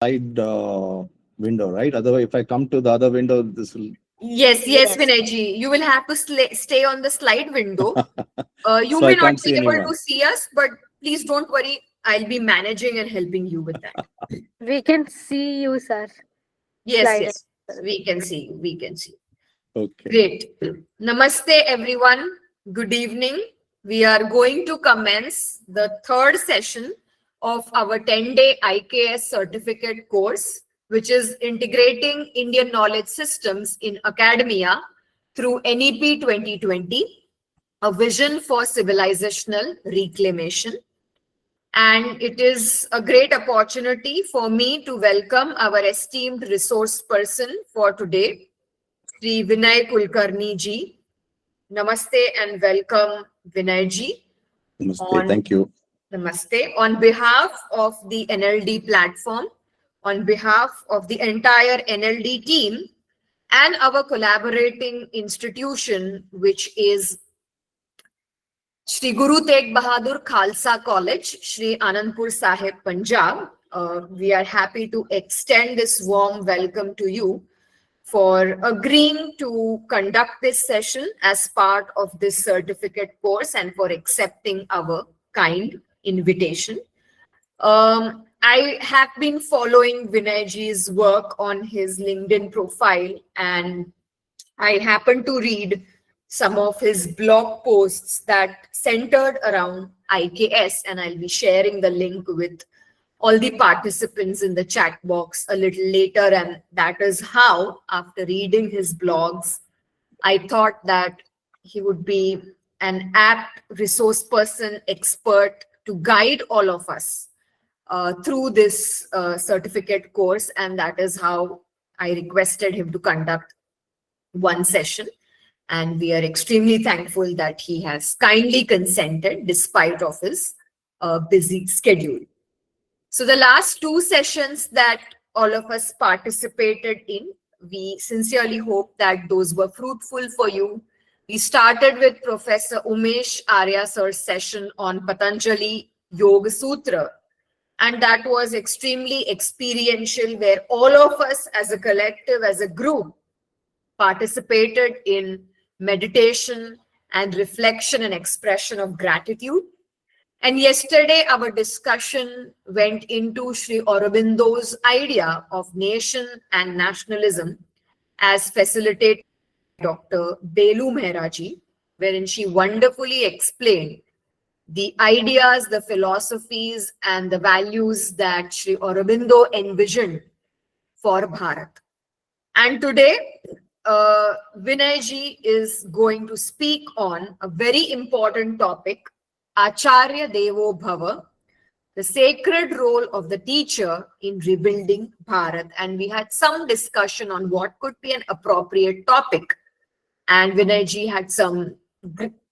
slide window, right? Otherwise, if I come to the other window, this will. Yes, Vinay ji. You will have to stay on the slide window. You So may I not can't be see able anyone. to see us, but please don't worry. I'll be managing and helping you with that. We can see you, sir. Yes, Slide. yes. We can see you. We can see. Okay. Great. Namaste, everyone. Good evening. We are going to commence the third session of our 10-day IKS certificate course, which is integrating Indian knowledge systems in academia through NEP 2020, a vision for civilizational reclamation. And it is a great opportunity for me to welcome our esteemed resource person for today, Shri Vinay Kulkarni ji. Namaste and welcome, Vinay ji. Namaste. Thank you. Namaste. On behalf of the NLD platform, on behalf of the entire NLD team, and our collaborating institution, which is Shri Guru Tegh Bahadur Khalsa College, Shri Anandpur Sahib, Punjab, we are happy to extend this warm welcome to you for agreeing to conduct this session as part of this certificate course and for accepting our kind invitation. I have been following Vinayji's work on his LinkedIn profile, and I happened to read some of his blog posts that centered around IKS, and I'll be sharing the link with all the participants in the chat box a little later. And that is how, after reading his blogs, I thought that he would be an apt resource person, expert to guide all of us through this certificate course. And that is how I requested him to conduct one session. And we are extremely thankful that he has kindly consented despite of his busy schedule. So the last two sessions that all of us participated in, we sincerely hope that those were fruitful for you. We started with Professor Umesh Arya sir's session on Patanjali Yoga Sutra. And that was extremely experiential, where all of us as a collective, as a group, participated in meditation and reflection and expression of gratitude. And yesterday, our discussion went into Sri Aurobindo's idea of nation and nationalism as facilitated by Dr. Belu Mehraji, wherein she wonderfully explained the ideas, the philosophies, and the values that Sri Aurobindo envisioned for Bharat. And today, Vinay ji is going to speak on a very important topic, Acharya Devo Bhava, the sacred role of the teacher in rebuilding Bharat. And we had some discussion on what could be an appropriate topic. And Vinay ji had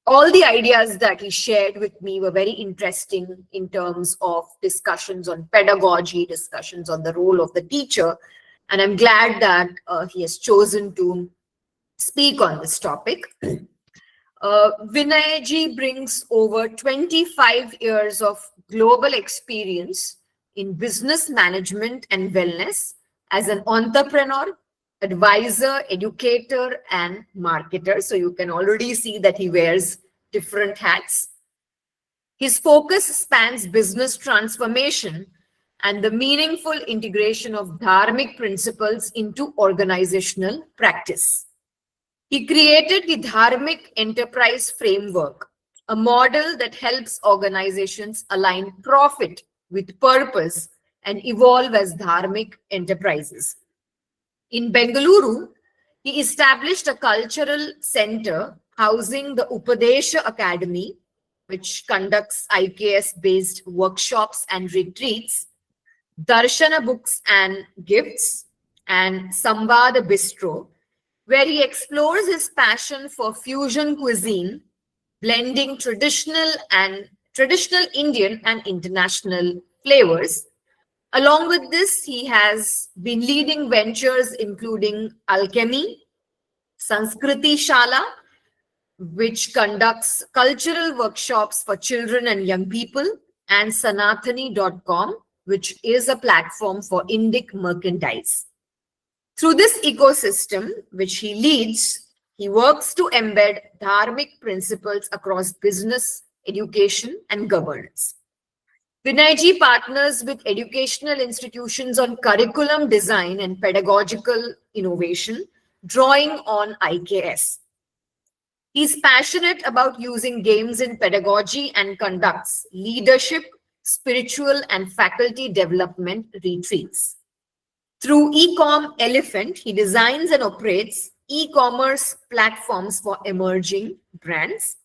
all the ideas that he shared with me were very interesting in terms of discussions on pedagogy, discussions on the role of the teacher. And I'm glad that he has chosen to speak on this topic. Vinay ji brings over 25 years of global experience in business management and wellness as an entrepreneur, advisor, educator, and marketer. So you can already see that he wears different hats. His focus spans business transformation and the meaningful integration of Dharmic principles into organizational practice. He created the Dharmic Enterprise Framework, a model that helps organizations align profit with purpose and evolve as Dharmic enterprises. In Bengaluru, he established a cultural center housing the Upadesha Academy, which conducts IKS-based workshops and retreats, Darshana Books and Gifts, and Samvada Bistro, where he explores his passion for fusion cuisine, blending traditional Indian and international flavors. Along with this, he has been leading ventures including Alchemy, Sanskriti Shala, which conducts cultural workshops for children and young people, and Sanathani.com, which is a platform for Indic merchandise. Through this ecosystem, which he leads, he works to embed Dharmic principles across business, education, and governance. Vinayji partners with educational institutions on curriculum design and pedagogical innovation, drawing on IKS. He's passionate about using games in pedagogy and conducts leadership, spiritual, and faculty development retreats. Through Ecom Elephant, he designs and operates e-commerce platforms for emerging brands.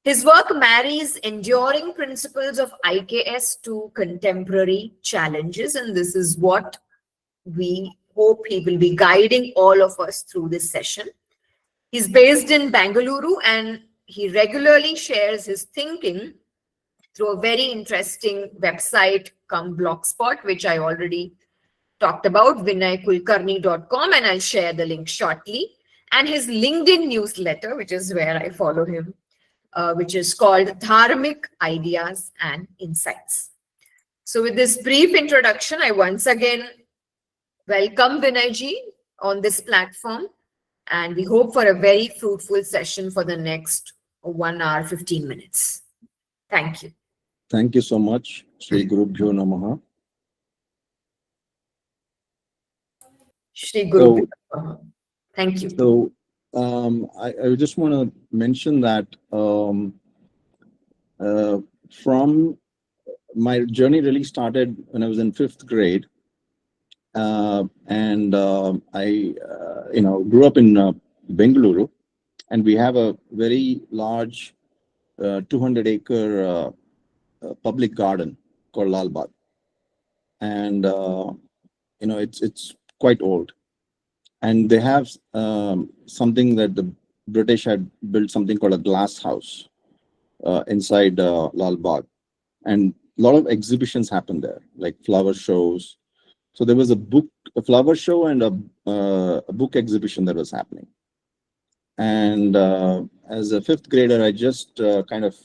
His work marries enduring principles of IKS to contemporary challenges, and this is what we hope he will be guiding all of us through this session. He's based in Bengaluru, and he regularly shares his thinking through a very interesting website come blogspot, which I already talked about, vinaykulkarni.com, and I'll share the link shortly. And his LinkedIn newsletter, which is where I follow him, which is called Dharmic Ideas and Insights. So with this brief introduction, I once again welcome Vinayji on this platform, and we hope for a very fruitful session for the next 1 hour, 15 minutes. Thank you. Thank you so much, Shri Gurubhyo Namaha. Shri Guru. Thank you. So I just want to mention that from my journey really started when I was in 5th grade. And I grew up in Bengaluru, and we have a very large 200-acre public garden called Lal Bagh. And it's quite old, and they have something that the British had built, something called a glass house inside Lal Bagh, and a lot of exhibitions happen there, like flower shows. So there was a flower show and a book exhibition that was happening. And as a 5th grader, I just kind of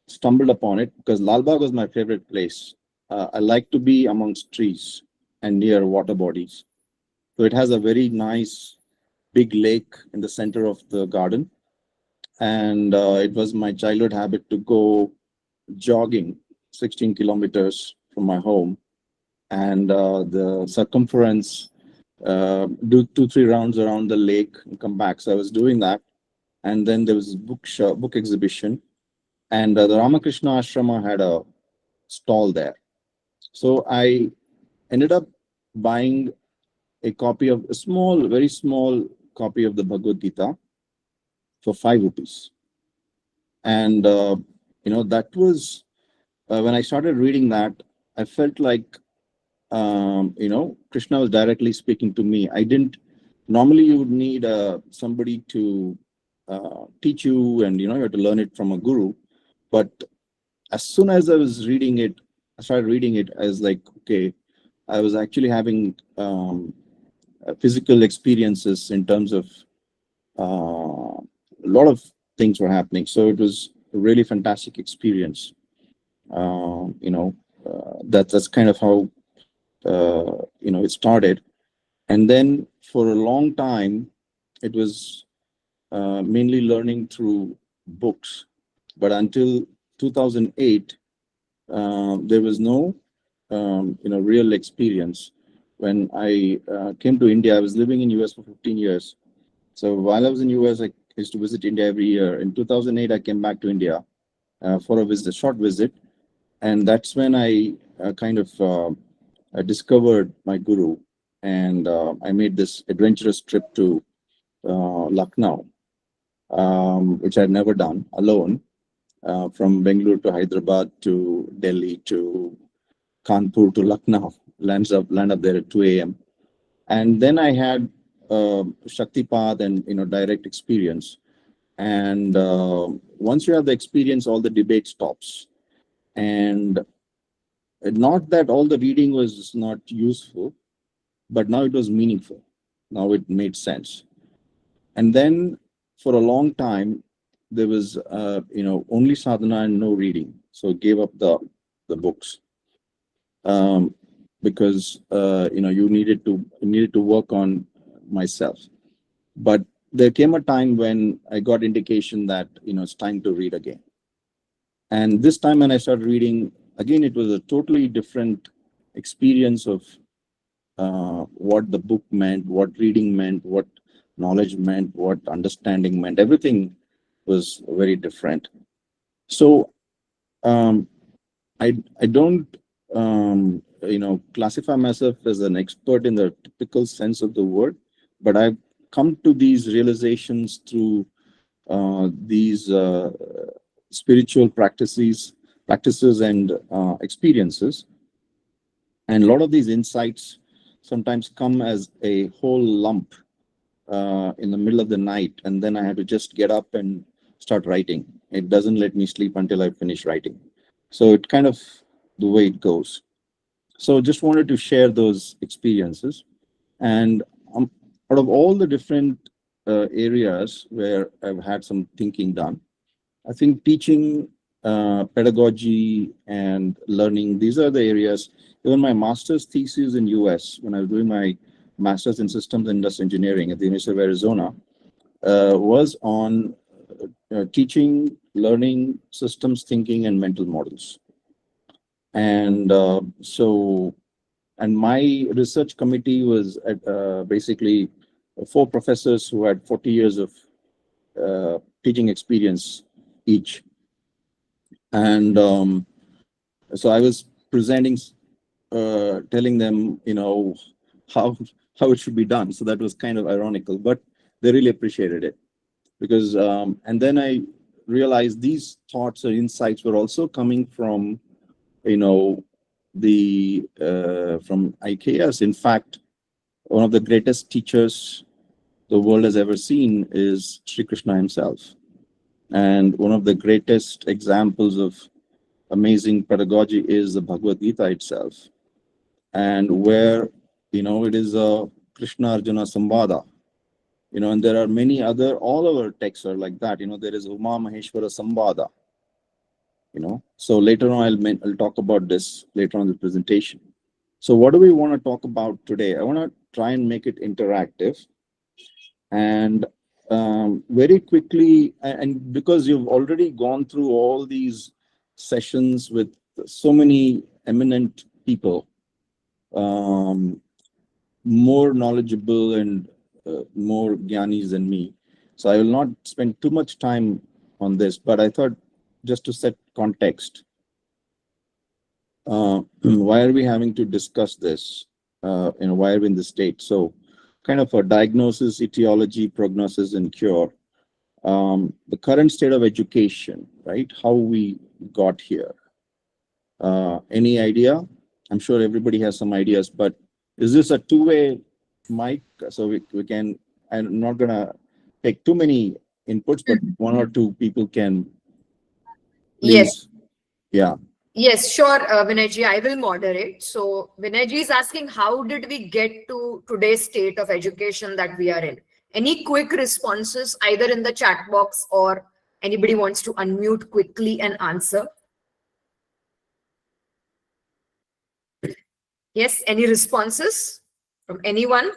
stumbled upon it because Lal Bagh was my favorite place. I like to be amongst trees and near water bodies. So it has a very nice big lake in the center of the garden. And it was my childhood habit to go jogging 16 kilometers from my home, and the circumference, do 2-3 rounds around the lake and come back. So I was doing that. And then there was a book exhibition, and the Ramakrishna Ashrama had a stall there. So I ended up buying a very small copy of the Bhagavad Gita for 5 rupees. And, that was, when I started reading that, I felt like, Krishna was directly speaking to me. Normally you would need somebody to teach you, and, you have to learn it from a guru. But as soon as I started reading it, I was like, okay, I was actually having physical experiences in terms of a lot of things were happening. So it was a really fantastic experience. That's kind of how it started. And then for a long time, it was mainly learning through books. But until 2008, there was no real experience. When I came to India, I was living in US for 15 years. So while I was in US, I used to visit India every year. In 2008, I came back to India for a short visit. And that's when I kind of discovered my guru. And I made this adventurous trip to Lucknow, which I'd never done alone, from Bengaluru to Hyderabad to Delhi to Kanpur to Lucknow, land up there at 2 a.m. And then I had Shaktipat and direct experience. And once you have the experience, all the debate stops. And not that all the reading was not useful, but now it was meaningful. Now it made sense. And then for a long time, there was only sadhana and no reading. So I gave up the books. um, because you needed to work on myself. But there came a time when I got indication that it's time to read again. And this time when I started reading again, it was a totally different experience of what the book meant, what reading meant, what knowledge meant, what understanding meant. Everything was very different. So um, I don't classify myself as an expert in the typical sense of the word, but I've come to these realizations through these spiritual practices and experiences. And a lot of these insights sometimes come as a whole lump in the middle of the night, and then I have to just get up and start writing. It doesn't let me sleep until I finish writing. So it kind of the way it goes. So just wanted to share those experiences. And out of all the different areas where I've had some thinking done, I think teaching, pedagogy, and learning, these are the areas. Even my master's thesis in US, when I was doing my master's in systems and industrial engineering at the University of Arizona, was on teaching, learning, systems thinking, and mental models. And and my research committee was at, basically 4 professors who had 40 years of teaching experience each. And so I was presenting, telling them, how it should be done. So that was kind of ironical, but they really appreciated it because, and then I realized these thoughts or insights were also coming from, the from IKS. In fact, one of the greatest teachers the world has ever seen is Shri Krishna himself. And one of the greatest examples of amazing pedagogy is the Bhagavad Gita itself. And where, it is a Krishna Arjuna Samvada, and there are many other, all our texts are like that. There is Uma Maheshwara Samvada, So later on, I'll talk about this later on in the presentation. So what do we want to talk about today? I want to try and make it interactive. And very quickly, and because you've already gone through all these sessions with so many eminent people, more knowledgeable and more gyanis than me. So I will not spend too much time on this, but I thought just to set context, why are we having to discuss this? Why are we in this state? So kind of a diagnosis, etiology, prognosis, and cure. The current state of education, right? How we got here. Any idea? I'm sure everybody has some ideas, but is this a two-way mic? So we can, I'm not gonna take too many inputs, but 1 or 2 people can please. Yes. Yeah. Yes, sure, Vinayji, I will moderate. So Vinayji is asking, how did we get to today's state of education that we are in? Any quick responses, either in the chat box or anybody wants to unmute quickly and answer? Yes, any responses from anyone?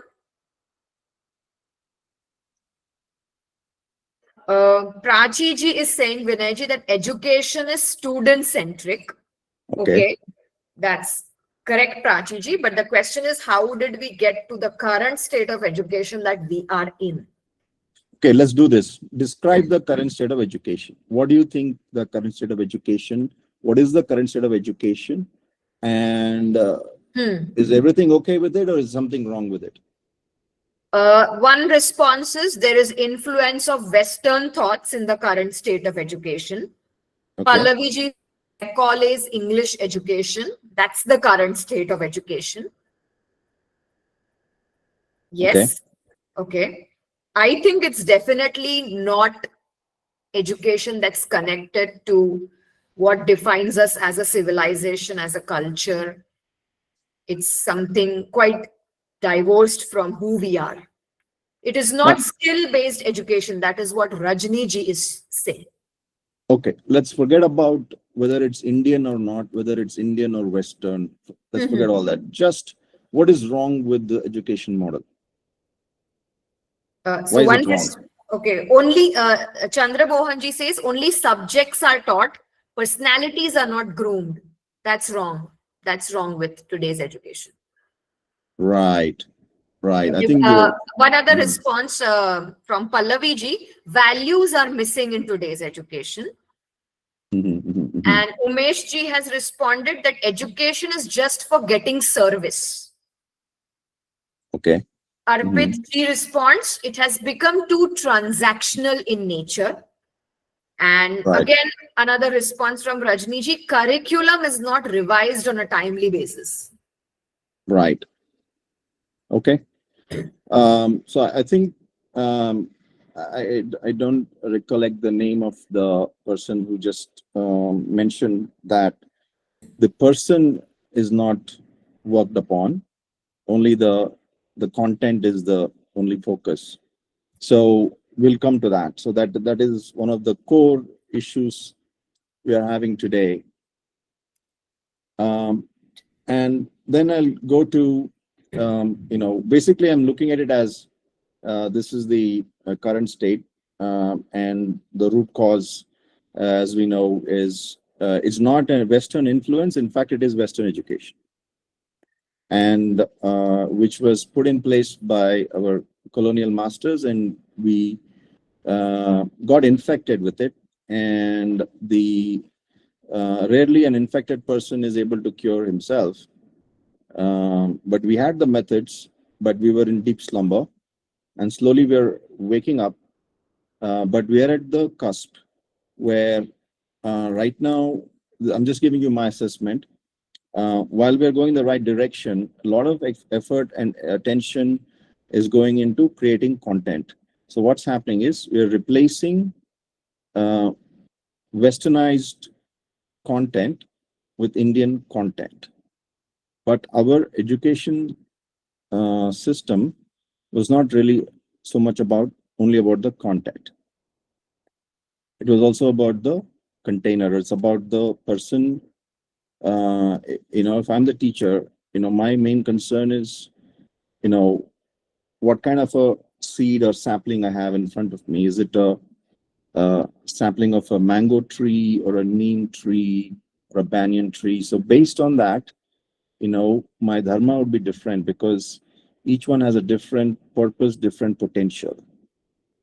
Prachi ji is saying, Vinayji, that education is student-centric. Okay, that's correct, Prachi ji. But the question is, how did we get to the current state of education that we are in? Okay, let's do this. Describe the current state of education. What do you think the current state of education? What is the current state of education? And is everything okay with it, or is something wrong with it? One response is there is influence of Western thoughts in the current state of education. Okay. Pallavi ji, college English education. That's the current state of education. Yes. Okay. I think it's definitely not education that's connected to what defines us as a civilization, as a culture. It's something quite divorced from who we are. It is not skill-based education. That is what Rajni ji is saying. Okay, let's forget about whether it's Indian or not, whether it's Indian or Western. Let's forget all that. Just what is wrong with the education model? So Why is one it wrong? okay, only Chandra Mohanji says only subjects are taught, personalities are not groomed. That's wrong. That's wrong with today's education. Right, right. I Okay, think you're. one other Mhm, response from Pallavi ji, values are missing in today's education. mhm, mhm, mhm. And Umesh ji has responded that education is just for getting service. Okay. Arpit Mhm. ji responds, it has become too transactional in nature. And Right, again, another response from Rajni ji, curriculum is not revised on a timely basis. right. Okay. So I think I don't recollect the name of the person who just mentioned that the person is not worked upon, only the content is the only focus. So we'll come to that. So that is one of the core issues we are having today. And then I'll go to basically I'm looking at it as this is the current state, and the root cause, as we know, is it's not a Western influence. In fact, it is Western education, and which was put in place by our colonial masters, and we got infected with it. And the rarely an infected person is able to cure himself. But we had the methods, but we were in deep slumber, and slowly we're waking up. But we are at the cusp where right now, I'm just giving you my assessment. While we're going the right direction, a lot of effort and attention is going into creating content. So what's happening is we're replacing uh, westernized content with Indian content. But our education system was not really so much about only about the content. It was also about the container. It's about the person. If I'm the teacher, my main concern is, what kind of a seed or sapling I have in front of me. Is it a sapling of a mango tree or a neem tree or a banyan tree? So based on that, my dharma would be different, because each one has a different purpose, different potential.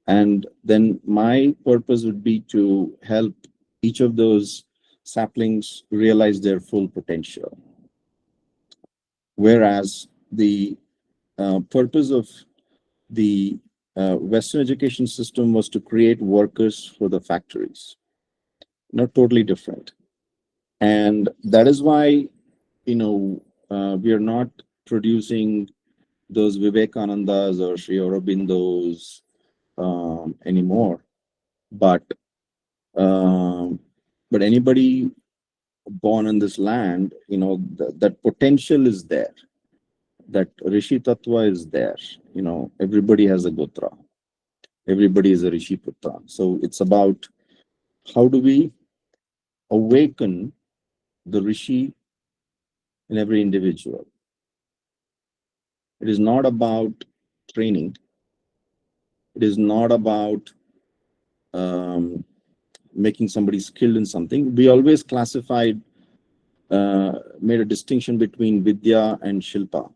And then my purpose would be to help each of those saplings realize their full potential. Whereas the purpose of the Western education system was to create workers for the factories, not totally different. And that is why, we are not producing those Vivekanandas or Sri Aurobindos anymore. But anybody born on this land, that potential is there. That Rishi Tattva is there. Everybody has a Gotra. Everybody is a Rishi Putra. So it's about how do we awaken the Rishi in every individual. It is not about training. It is not about making somebody skilled in something. We always made a distinction between Vidya and Shilpa.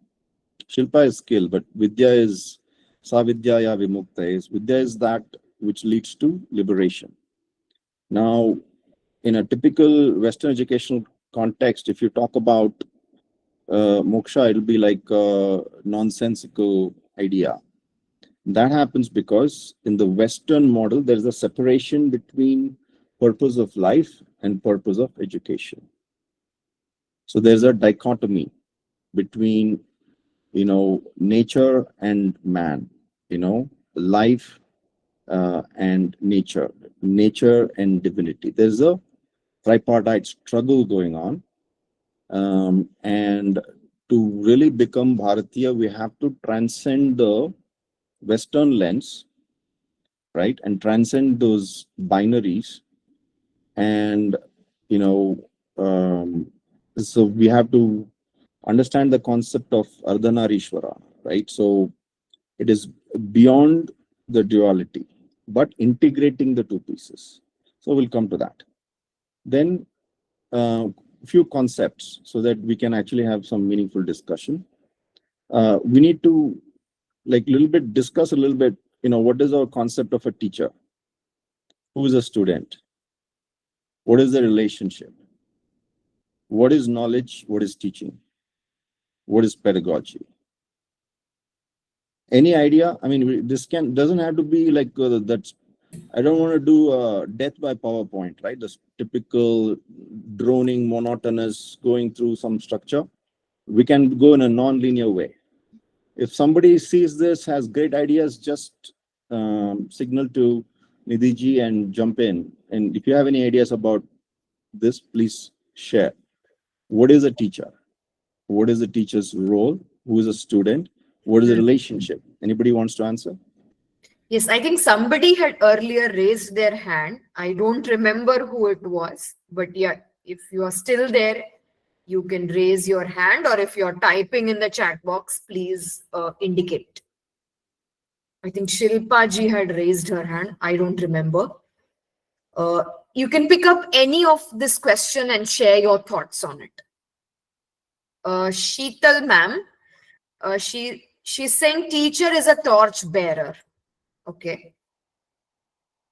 Shilpa is skill, but Vidya is Savidyaya Vimukta. Vidya is that which leads to liberation. Now, in a typical Western educational context, if you talk about moksha, it'll be like a nonsensical idea. That happens because in the Western model, there's a separation between purpose of life and purpose of education. So there's a dichotomy between, nature and man, life and nature and divinity. There's a tripartite struggle going on. And to really become Bharatiya, we have to transcend the Western lens, right? And transcend those binaries And, you know, so we have to understand the concept of Ardhanarishwara, right? So it is beyond the duality, but integrating the two pieces. So we'll come to that. Then few concepts so that we can actually have some meaningful discussion. We need to discuss a little bit, you know, what is our concept of a teacher? Who is a student? What is the relationship? What is knowledge? What is teaching? What is pedagogy? Any idea? I mean, this doesn't have to be like that's. I don't want to do death by PowerPoint, right? The typical droning, monotonous, going through some structure. We can go in a non-linear way. If somebody sees this, has great ideas, just signal to Nidhi and jump in. And if you have any ideas about this, please share. What is a teacher? What is the teacher's role? Who is a student? What is the relationship? Anybody wants to answer? Yes, I think somebody had earlier raised their hand. I don't remember who it was, but yeah, if you are still there, you can raise your hand, or if you're typing in the chat box, please indicate. I think Shilpa ji had raised her hand. I don't remember. You can pick up any of this question and share your thoughts on it. Sheetal ma'am, she's saying teacher is a torch bearer. Okay.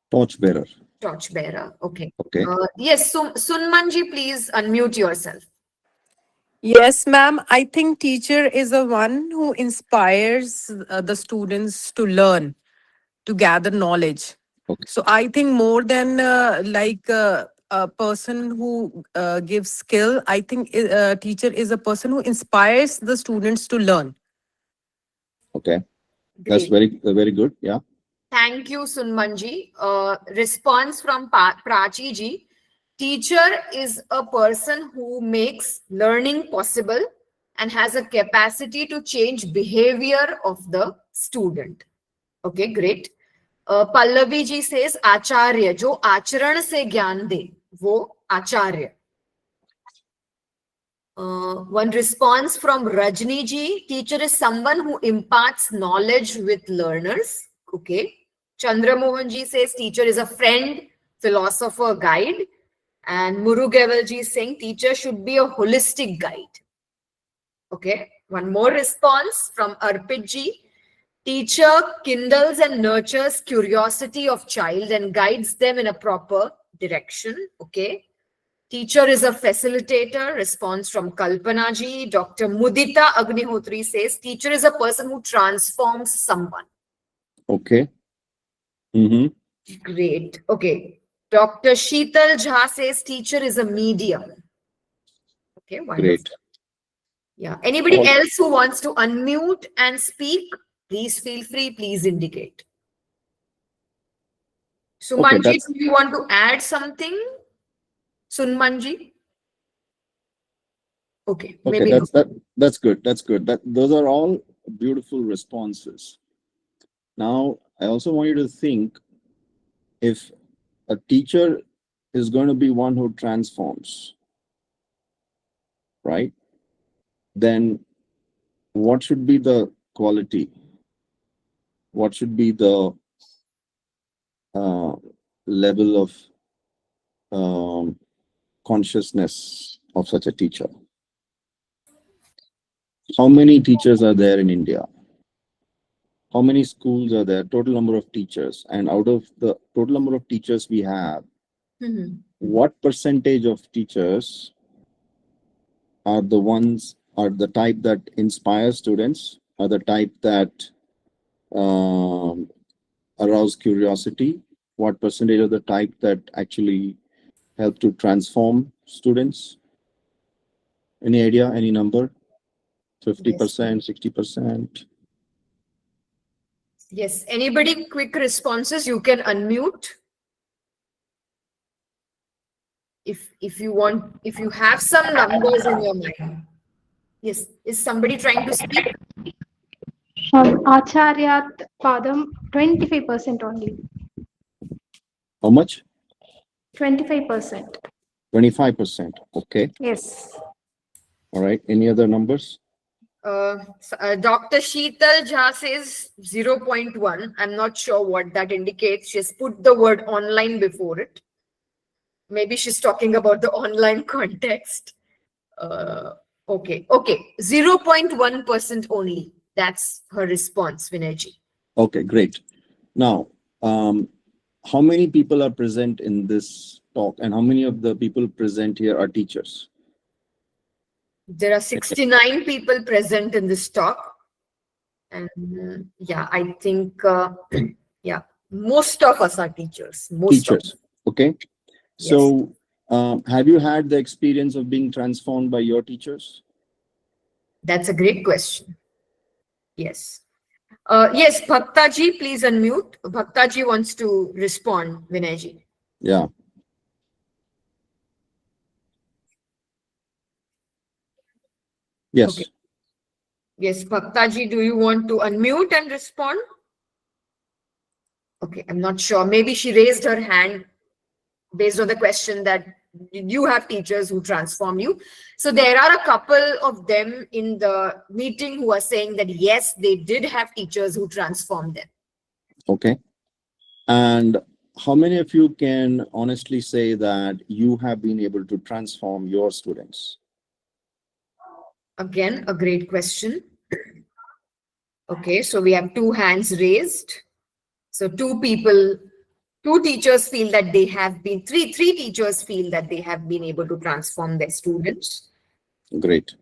Torch bearer. Torch bearer. Okay. Okay. Yes, Sunmanji, please unmute yourself. Yes, ma'am. I think teacher is the one who inspires the students to learn, to gather knowledge. Okay. So I think more than a person who gives skill, I think a teacher is a person who inspires the students to learn. Okay. That's Great. very good. Yeah. Thank you, Sunmanji. Response from Prachi ji. Teacher is a person who makes learning possible and has a capacity to change behavior of the student. Okay, great. Pallavi ji says Acharya, जो आचरण से ज्ञान दे, वो Acharya. One response from Rajni ji, teacher is someone who imparts knowledge with learners. Okay. Chandra Mohan ji says teacher is a friend, philosopher, guide. And Murugavel ji is saying teacher should be a holistic guide. Okay. One more response from Arpit ji. Teacher kindles and nurtures curiosity of child and guides them in a proper direction. Okay. Teacher is a facilitator. Response from Kalpana ji. Dr. Mudita Agnihotri says teacher is a person who transforms someone. Okay. Mm-hmm. Great. Okay. Dr. Sheetal Jha says teacher is a medium. Okay, wonderful. Great. Yeah. Anybody else who wants to unmute and speak, please feel free. Please indicate. Sumanji, do you want to add something? Sunmanji? Okay. Okay, that's good. That's good. Those are all beautiful responses. Now, I also want you to think, if a teacher is going to be one who transforms, right? Then what should be the quality? What should be the level of consciousness of such a teacher? How many teachers are there in India? How many schools are there? Total number of teachers. And out of the total number of teachers we have, what percentage of teachers are the type that inspire students, are the type that arouse curiosity? What percentage of the type that actually help to transform students? Any idea, any number? 50%, 60%? Yes. Anybody quick responses? You can unmute. If you want, if you have some numbers in your mind. Yes. Is somebody trying to speak? Acharya Padam, 25% only. How much? 25%. 25%. Okay. Yes. All right. Any other numbers? Dr. Sheetal Jha says 0.1. I'm not sure what that indicates. She's put the word online before it. Maybe she's talking about the online context. Okay. 0.1% only. That's her response, Vinayji. Okay, great. Now, how many people are present in this talk, and how many of the people present here are teachers? There are 69 people present in this talk. And yeah, I think, yeah, most of us are teachers. Teachers. Okay. Yes. So, have you had the experience of being transformed by your teachers? That's a great question. Yes. Yes, Bhaktaji, please unmute. Bhaktaji wants to respond, Vinayji. Yeah. Yes. Okay. Yes, Bhaktaji, do you want to unmute and respond? Okay, I'm not sure. Maybe she raised her hand based on the question that you have teachers who transform you. So there are a couple of them in the meeting who are saying that yes, they did have teachers who transformed them. Okay. And how many of you can honestly say that you have been able to transform your students? Again, a great question. Okay, so we have two hands raised. So two teachers feel that they have been, three teachers feel that they have been able to transform their students. Great.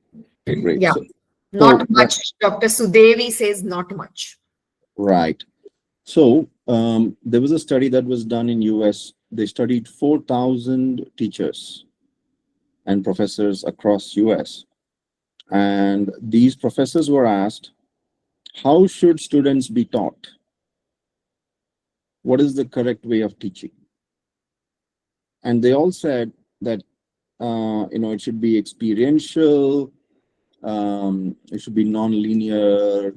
Great. Yeah, So, not much. Dr. Sudevi says not much. right. So there was a study that was done in US. They studied 4,000 teachers and professors across US. And these professors were asked, how should students be taught? What is the correct way of teaching? And they all said that, it should be experiential, it should be non-linear,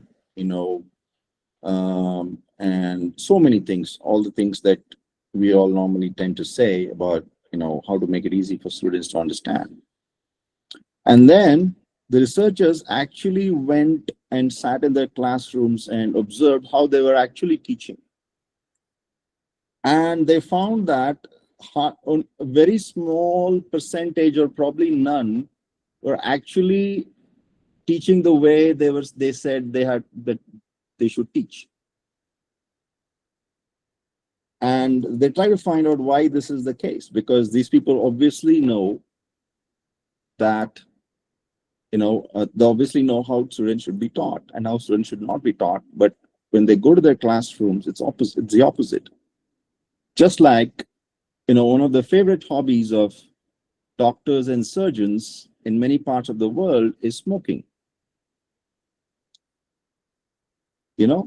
and so many things, all the things that we all normally tend to say about, how to make it easy for students to understand. And then the researchers actually went and sat in their classrooms and observed how they were actually teaching. And they found that a very small percentage, or probably none, were actually teaching the way they said that they should teach. And they try to find out why this is the case, because these people obviously know that, they obviously know how students should be taught and how students should not be taught. But when they go to their classrooms, it's the opposite. Just like, one of the favorite hobbies of doctors and surgeons in many parts of the world is smoking.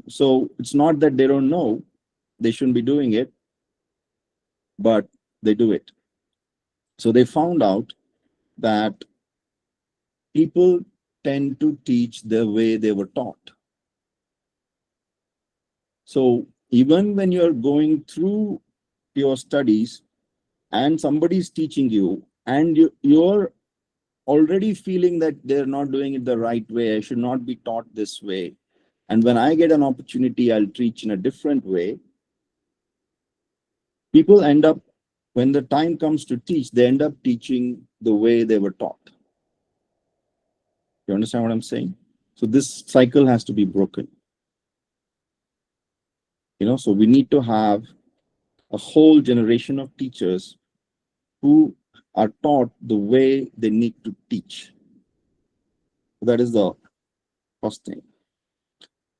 So it's not that they don't know they shouldn't be doing it, but they do it. So they found out that people tend to teach the way they were taught. So even when you're going through your studies and somebody's teaching you, and you're already feeling that they're not doing it the right way, I should not be taught this way, and when I get an opportunity, I'll teach in a different way, people end up, when the time comes to teach, they end up teaching the way they were taught. You understand what I'm saying? So this cycle has to be broken. So we need to have a whole generation of teachers who are taught the way they need to teach. That is the first thing.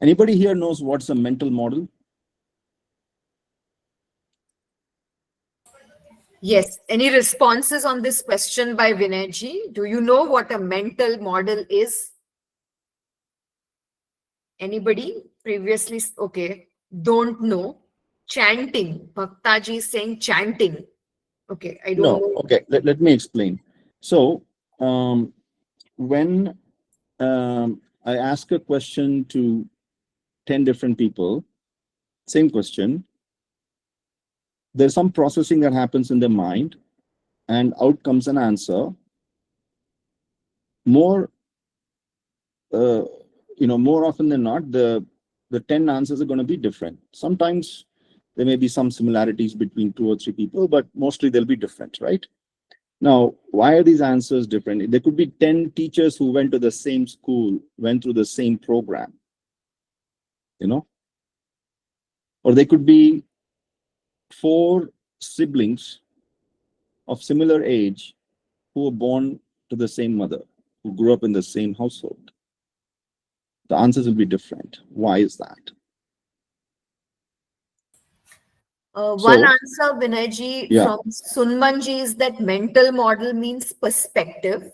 Anybody here knows what's a mental model? Yes. Any responses on this question by Vinayji? Do you know what a mental model is? Anybody previously? Okay. Don't know. Chanting. Bhaktaji is saying chanting. Okay. I don't know. Okay. Let me explain. So when I ask a question to 10 different people, same question, there's some processing that happens in their mind, and out comes an answer. More, more often than not, the 10 answers are going to be different. Sometimes there may be some similarities between 2 or 3 people, but mostly they'll be different, right? Now, why are these answers different? There could be 10 teachers who went to the same school, went through the same program, or they could be 4 siblings of similar age who were born to the same mother, who grew up in the same household. The answers will be different. Why is that? One answer, Vinayji, Yeah. from Sunmanji is that mental model means perspective.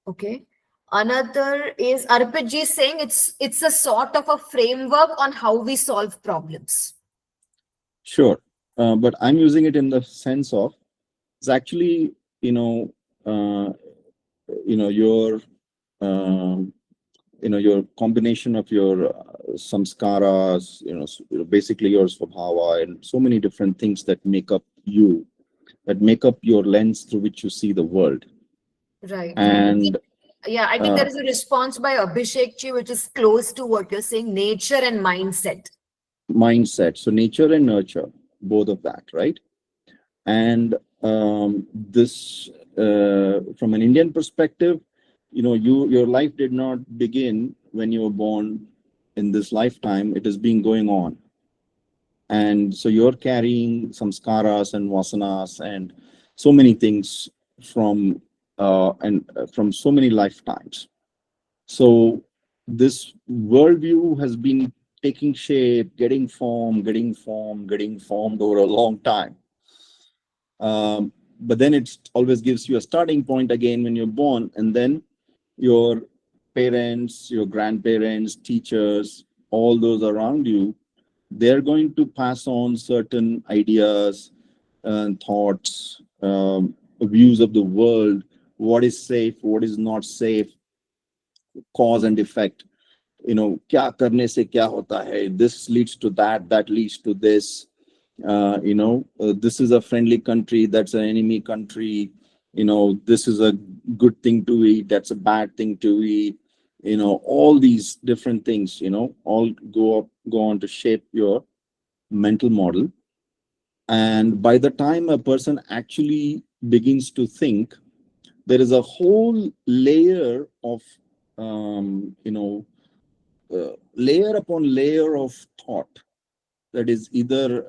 Okay. Another is Arpitji saying it's a sort of a framework on how we solve problems. Sure. But I'm using it in the sense of, it's actually, your your combination of your samskaras, basically your svabhava, and so many different things that make up you, that make up your lens through which you see the world. Right. And yeah, I think there is a response by Abhishekji, which is close to what you're saying, nature and mindset. So nature and nurture, both of that, right? And this, from an Indian perspective, your life did not begin when you were born in this lifetime. It has been going on. And so you're carrying samskaras and vasanas and so many things from from so many lifetimes. So this worldview has been taking shape, getting formed over a long time. But then it always gives you a starting point again when you're born, and then your parents, your grandparents, teachers, all those around you, they're going to pass on certain ideas and thoughts, views of the world, what is safe, what is not safe, cause and effect. Kya karne se kya hota hai? This leads to that, that leads to this. This is a friendly country, that's an enemy country. This is a good thing to eat, that's a bad thing to eat. All these different things, all go on to shape your mental model. And by the time a person actually begins to think, there is a whole layer of, layer upon layer of thought that is either,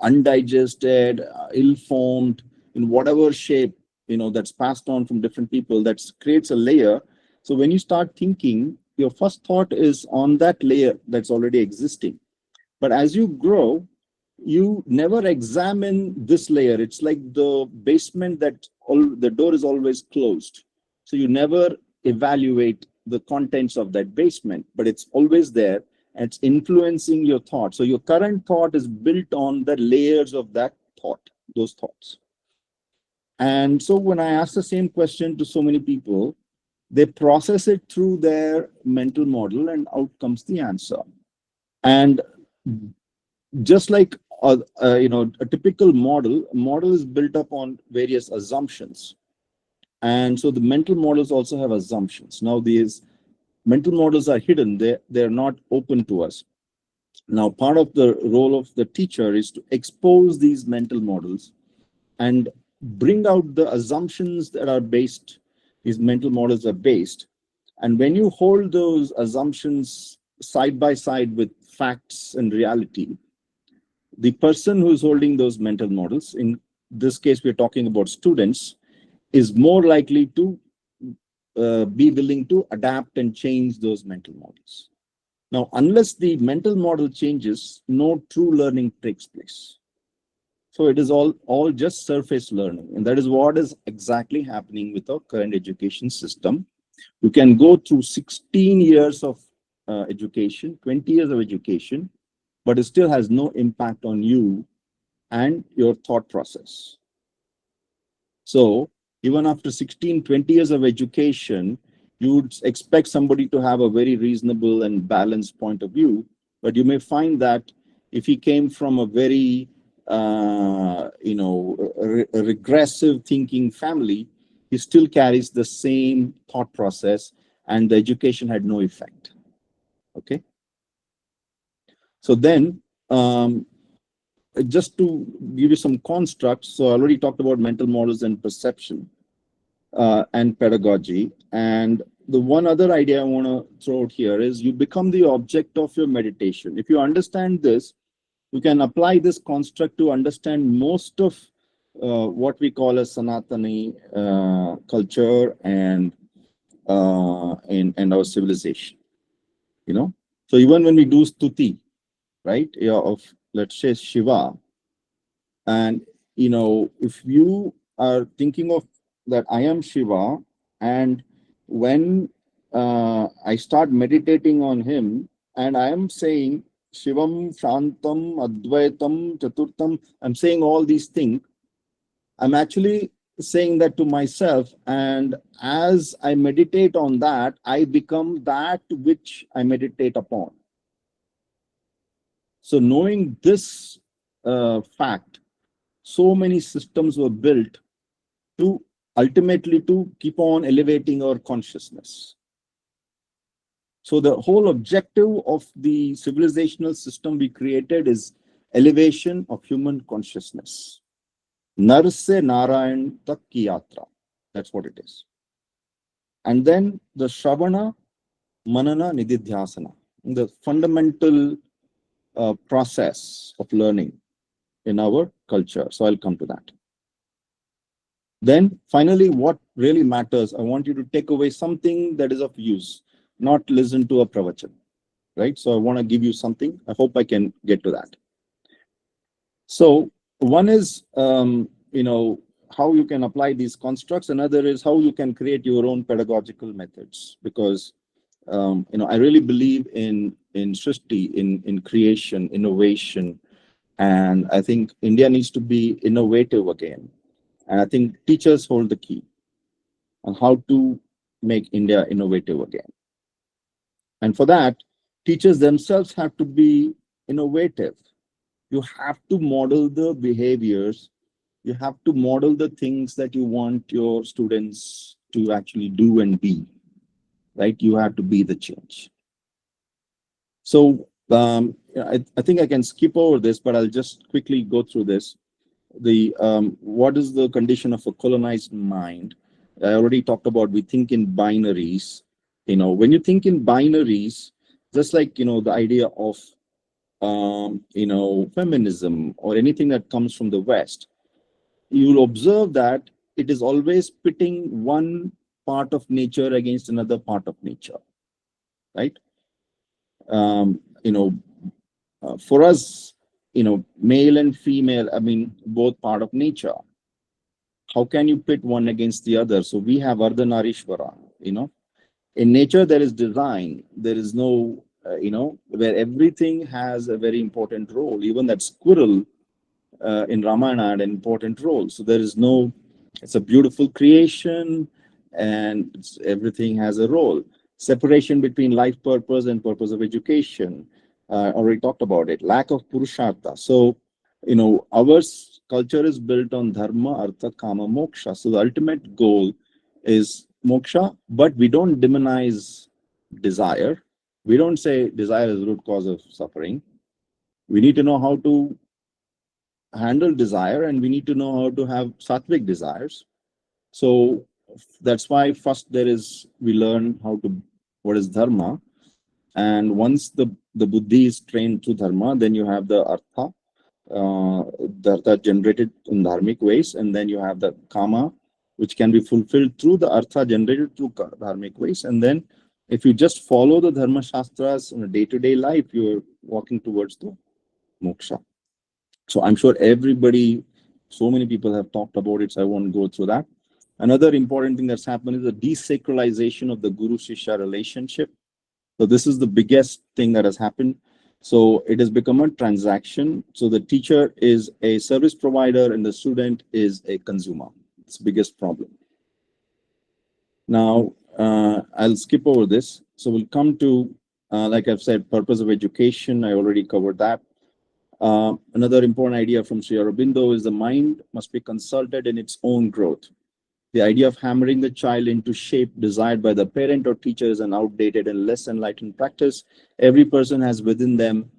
undigested, ill-formed, in whatever shape, that's passed on from different people, that creates a layer. So when you start thinking, your first thought is on that layer that's already existing. But as you grow, you never examine this layer. It's like the basement that the door is always closed. So you never evaluate the contents of that basement, but it's always there. And it's influencing your thought. So your current thought is built on the layers of that thought, those thoughts. And so when I ask the same question to so many people, they process it through their mental model, and out comes the answer. And just like a typical model is built up on various assumptions. And so the mental models also have assumptions. Now these mental models are hidden, they're not open to us. Now, part of the role of the teacher is to expose these mental models and bring out the assumptions that are based, these mental models are based. And when you hold those assumptions side by side with facts and reality, the person who's holding those mental models, in this case, we're talking about students, is more likely to be willing to adapt and change those mental models. Now, unless the mental model changes, no true learning takes place. So it is all just surface learning. And that is what is exactly happening with our current education system. You can go through 16 years of education, 20 years of education, but it still has no impact on you and your thought process. So even after 16, 20 years of education, you would expect somebody to have a very reasonable and balanced point of view, but you may find that if he came from a very, regressive thinking family, he still carries the same thought process, and the education had no effect. Okay. So then, just to give you some constructs, so I already talked about mental models and perception and pedagogy. And the one other idea I want to throw out here is you become the object of your meditation. If you understand this, you can apply this construct to understand most of what we call a Sanatani culture and our civilization. So even when we do stuti, right, of, let's say, Shiva, and if you are thinking of that I am Shiva, and when I start meditating on him, and I am saying Shivam, Shantam, Advaitam, Chaturtam, I'm saying all these things, I'm actually saying that to myself, and as I meditate on that, I become that which I meditate upon. So knowing this fact, so many systems were built to ultimately to keep on elevating our consciousness. So the whole objective of the civilizational system we created is elevation of human consciousness. Nar se Narayan tak ki yatra. That's what it is. And then the Shravana, Manana, Nididhyasana, the fundamental process of learning in our culture. So I'll come to that. Then finally, what really matters, I want you to take away something that is of use, not listen to a pravachan, right? So I want to give you something. I hope I can get to that. So one is, how you can apply these constructs. Another is how you can create your own pedagogical methods, because, I really believe in Shri, in creation, innovation. And I think India needs to be innovative again. And I think teachers hold the key on how to make India innovative again. And for that, teachers themselves have to be innovative. You have to model the behaviors. You have to model the things that you want your students to actually do and be, right? You have to be the change. So I think I can skip over this, but I'll just quickly go through this. What is the condition of a colonized mind? I already talked about, we think in binaries. When you think in binaries, just like, the idea of, feminism or anything that comes from the West, you'll observe that it is always pitting one part of nature against another part of nature, right? For us, male and female, both part of nature. How can you pit one against the other? So we have Ardhanarishvara, in nature, there is design. There is no, where everything has a very important role. Even that squirrel in Ramayana had an important role. So there is no, it's a beautiful creation, and everything has a role. Separation between life purpose and purpose of education. Already talked about it. Lack of purushartha. So, our culture is built on dharma, artha, kama, moksha. So the ultimate goal is moksha, but we don't demonize desire. We don't say desire is the root cause of suffering. We need to know how to handle desire, and we need to know how to have sattvic desires. So that's why first we learn what is dharma. And once the buddhi is trained through dharma, then you have the artha, the artha generated in dharmic ways, and then you have the kama, which can be fulfilled through the artha generated through dharmic ways. And then if you just follow the dharma shastras in a day-to-day life, you're walking towards the moksha. So I'm sure so many people have talked about it, so I won't go through that. Another important thing that's happened is the desacralization of the guru-shishya relationship. So this is the biggest thing that has happened. So it has become a transaction. So the teacher is a service provider and the student is a consumer. It's the biggest problem. Now, I'll skip over this. So we'll come to, like I've said, purpose of education. I already covered that. Another important idea from Sri Aurobindo is the mind must be consulted in its own growth. The idea of hammering the child into shape desired by the parent or teacher is an outdated and less enlightened practice. Every person has within them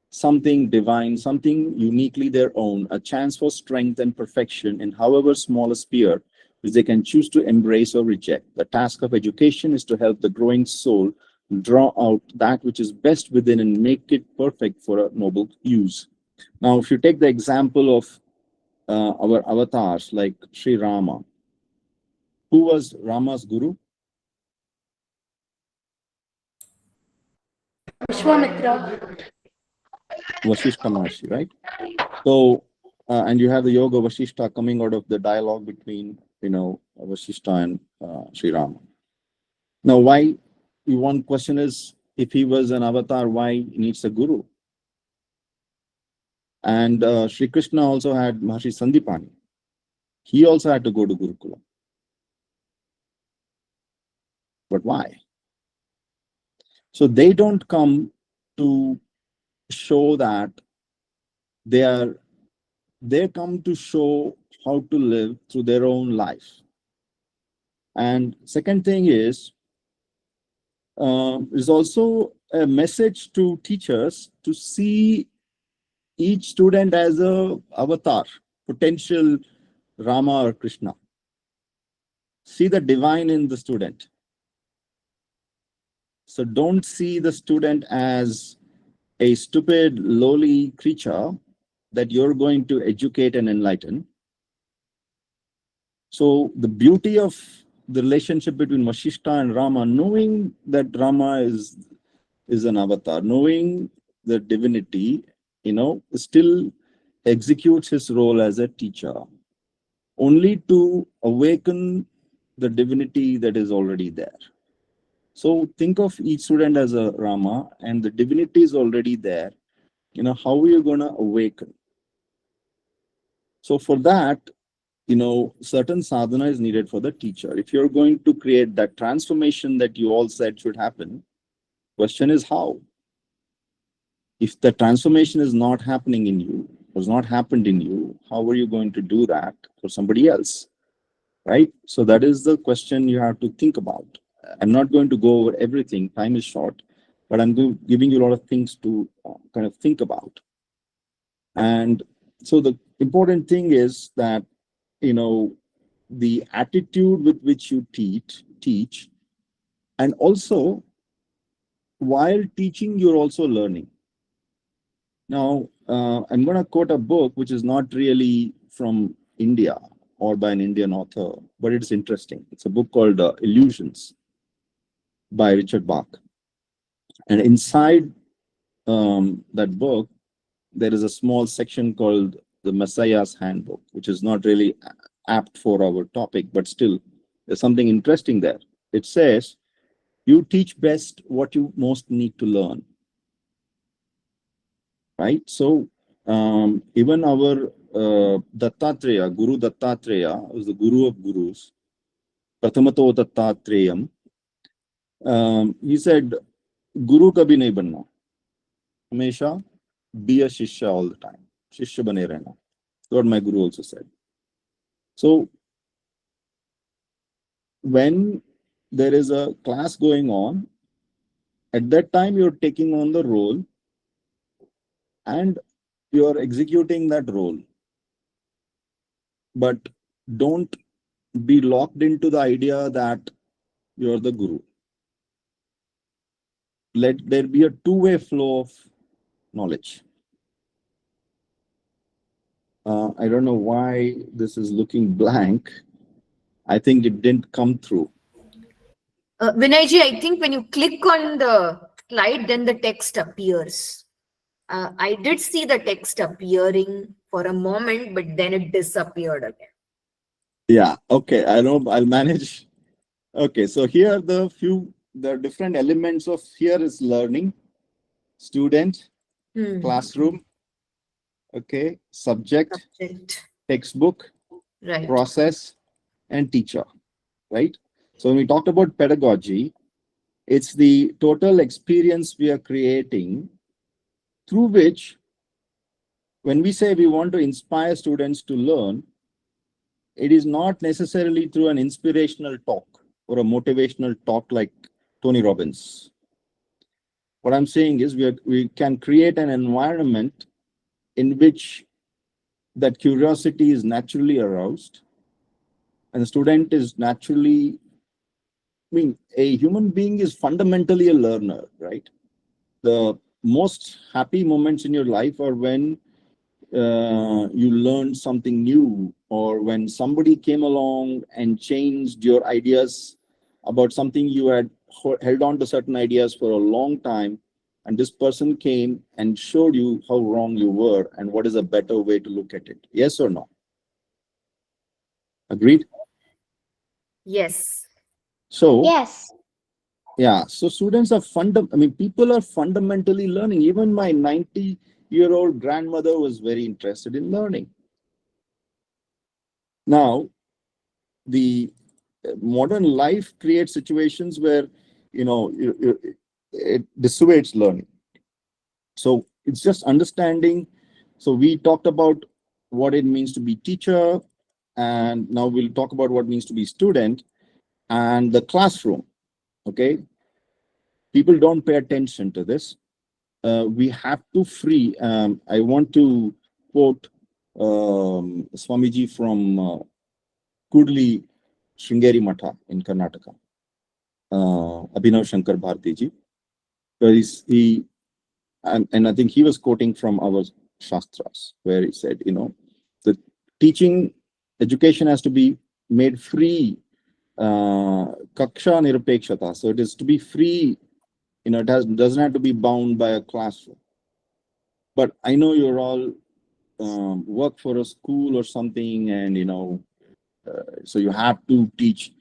something divine, something uniquely their own, a chance for strength and perfection in however small a sphere, which they can choose to embrace or reject. The task of education is to help the growing soul draw out that which is best within and make it perfect for a noble use. Now, if you take the example of our avatars like Sri Rama, who was Rama's guru? Vishwamitra. Vashishta Maharshi, right? So, and you have the Yoga Vashishta coming out of the dialogue between, Vashishta and Sri Rama. Now, why? One question is, if he was an avatar, why he needs a guru? And Sri Krishna also had Maharshi Sandipani. He also had to go to Gurukula. But why? So they don't come to show that they come to show how to live through their own life. And second thing is also a message to teachers to see each student as a avatar, potential Rama or Krishna. See the divine in the student. So don't see the student as a stupid, lowly creature that you're going to educate and enlighten. So the beauty of the relationship between Vashishta and Rama, knowing that Rama is an avatar, knowing the divinity, still executes his role as a teacher, only to awaken the divinity that is already there. So think of each student as a Rama, and the divinity is already there. How are you going to awaken? So for that, certain sadhana is needed for the teacher. If you're going to create that transformation that you all said should happen, question is how? If the transformation is not happening in you, was not happened in you, how are you going to do that for somebody else? Right? So that is the question you have to think about. I'm not going to go over everything, time is short, but I'm giving you a lot of things to kind of think about. And so the important thing is that, the attitude with which you teach, and also while teaching, you're also learning. Now, I'm going to quote a book which is not really from India or by an Indian author, but it's interesting. It's a book called Illusions by Richard Bach. And inside that book, there is a small section called the Messiah's Handbook, which is not really apt for our topic, but still there's something interesting there. It says, you teach best what you most need to learn. Right? So even our Dattatreya, Guru Dattatreya, was the Guru of Gurus, Prathamato Dattattreyam. He said, Guru kabhi nahi banna. Hamesha be a Shishya all the time. Shishya bane rehna. That's what my Guru also said. So when there is a class going on, at that time you're taking on the role and you're executing that role. But don't be locked into the idea that you're the Guru. Let there be a two-way flow of knowledge. I don't know why this is looking blank. I think it didn't come through. Vinayji, I think when you click on the slide, then the text appears. I did see the text appearing for a moment, but then it disappeared again. Yeah, okay, I know, I'll manage. Okay, so here the different elements of here is learning, student, classroom, okay, subject, textbook, right, process, and teacher, right? So when we talked about pedagogy, it's the total experience we are creating through which when we say we want to inspire students to learn, it is not necessarily through an inspirational talk or a motivational talk like Tony Robbins. What I'm saying is we can create an environment in which that curiosity is naturally aroused and the student is naturally, I mean, a human being is fundamentally a learner, right? The most happy moments in your life are when you learned something new, or when somebody came along and changed your ideas about something you had held on to certain ideas for a long time, and this person came and showed you how wrong you were and what is a better way to look at it. Yes or no? Agreed? Yes. So Yes. yeah, so students are people are fundamentally learning. Even my 90-year-old grandmother was very interested in learning. Now, the modern life creates situations where, it dissuades learning. So it's just understanding. So we talked about what it means to be teacher, and now we'll talk about what it means to be student and the classroom. Okay. People don't pay attention to this. We have to free. I want to quote Swamiji from Kudli Shringeri Matha in Karnataka, Abhinav Shankar Bharati ji. So he and I think he was quoting from our Shastras, where he said, the teaching education has to be made free, Kaksha Nirapekshata. So it is to be free, it doesn't have to be bound by a classroom. But I know you're all work for a school or something, and so you have to teach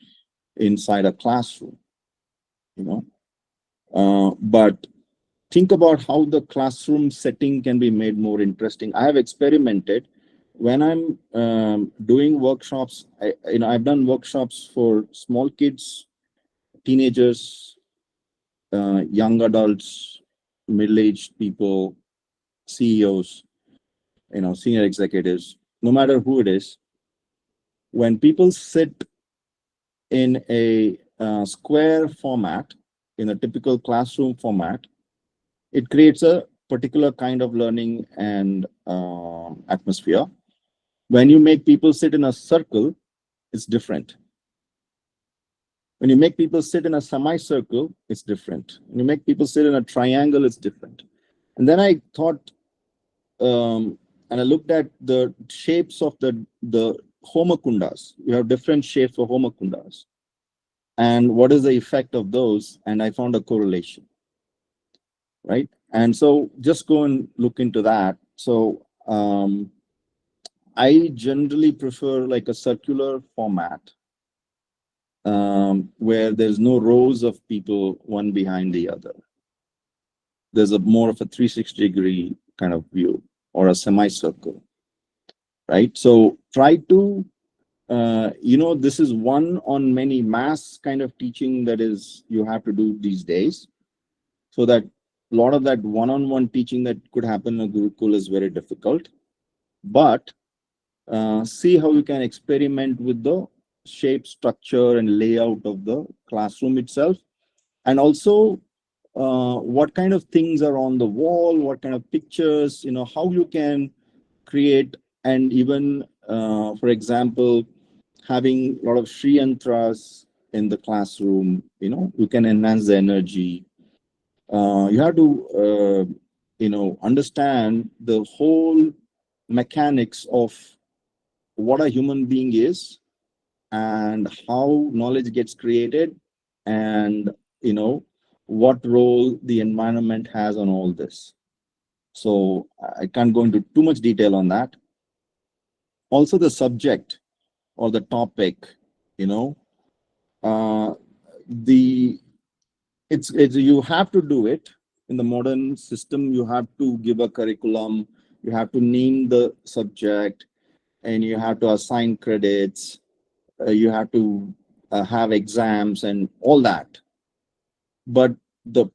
inside a classroom, but think about how the classroom setting can be made more interesting. I have experimented when I'm doing workshops. I've done workshops for small kids, teenagers, young adults, middle-aged people, CEOs, senior executives, no matter who it is. When people sit in a square format, in a typical classroom format, it creates a particular kind of learning and atmosphere. When you make people sit in a circle, it's different. When you make people sit in a semicircle, it's different. When you make people sit in a triangle, it's different. And then I thought, and I looked at the shapes of the homakundas. You have different shapes for homakundas. And what is the effect of those? And I found a correlation, right? And so just go and look into that. So I generally prefer like a circular format where there's no rows of people one behind the other. There's a more of a 360-degree kind of view, or a semicircle, right? So try to, this is one on many mass kind of teaching that is you have to do these days, so that a lot of that one-on-one teaching that could happen in a Gurukul is very difficult. But see how you can experiment with the shape, structure, and layout of the classroom itself. And also what kind of things are on the wall, what kind of pictures, how you can create. And even, for example, having a lot of Shri yantras in the classroom, you can enhance the energy. You have to, understand the whole mechanics of what a human being is and how knowledge gets created, and what role the environment has on all this. So I can't go into too much detail on that. Also the subject or the topic, it's you have to do it in the modern system. You have to give a curriculum, you have to name the subject, and you have to assign credits, you have to have exams and all that. But the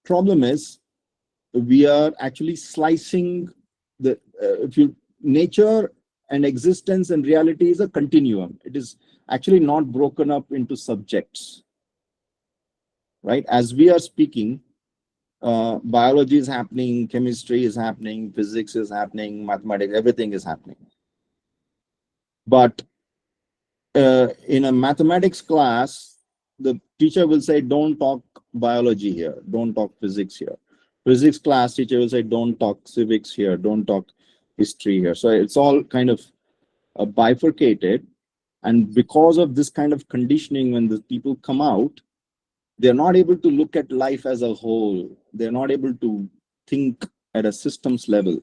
problem is we are actually slicing if you nature and existence and reality is a continuum. It is actually not broken up into subjects, right? As we are speaking, biology is happening, chemistry is happening, physics is happening, mathematics, everything is happening. But in a mathematics class, the teacher will say, don't talk biology here, don't talk physics here. Physics class teacher will say, don't talk civics here, don't talk history here. So it's all kind of bifurcated. And because of this kind of conditioning, when the people come out, they're not able to look at life as a whole. They're not able to think at a systems level.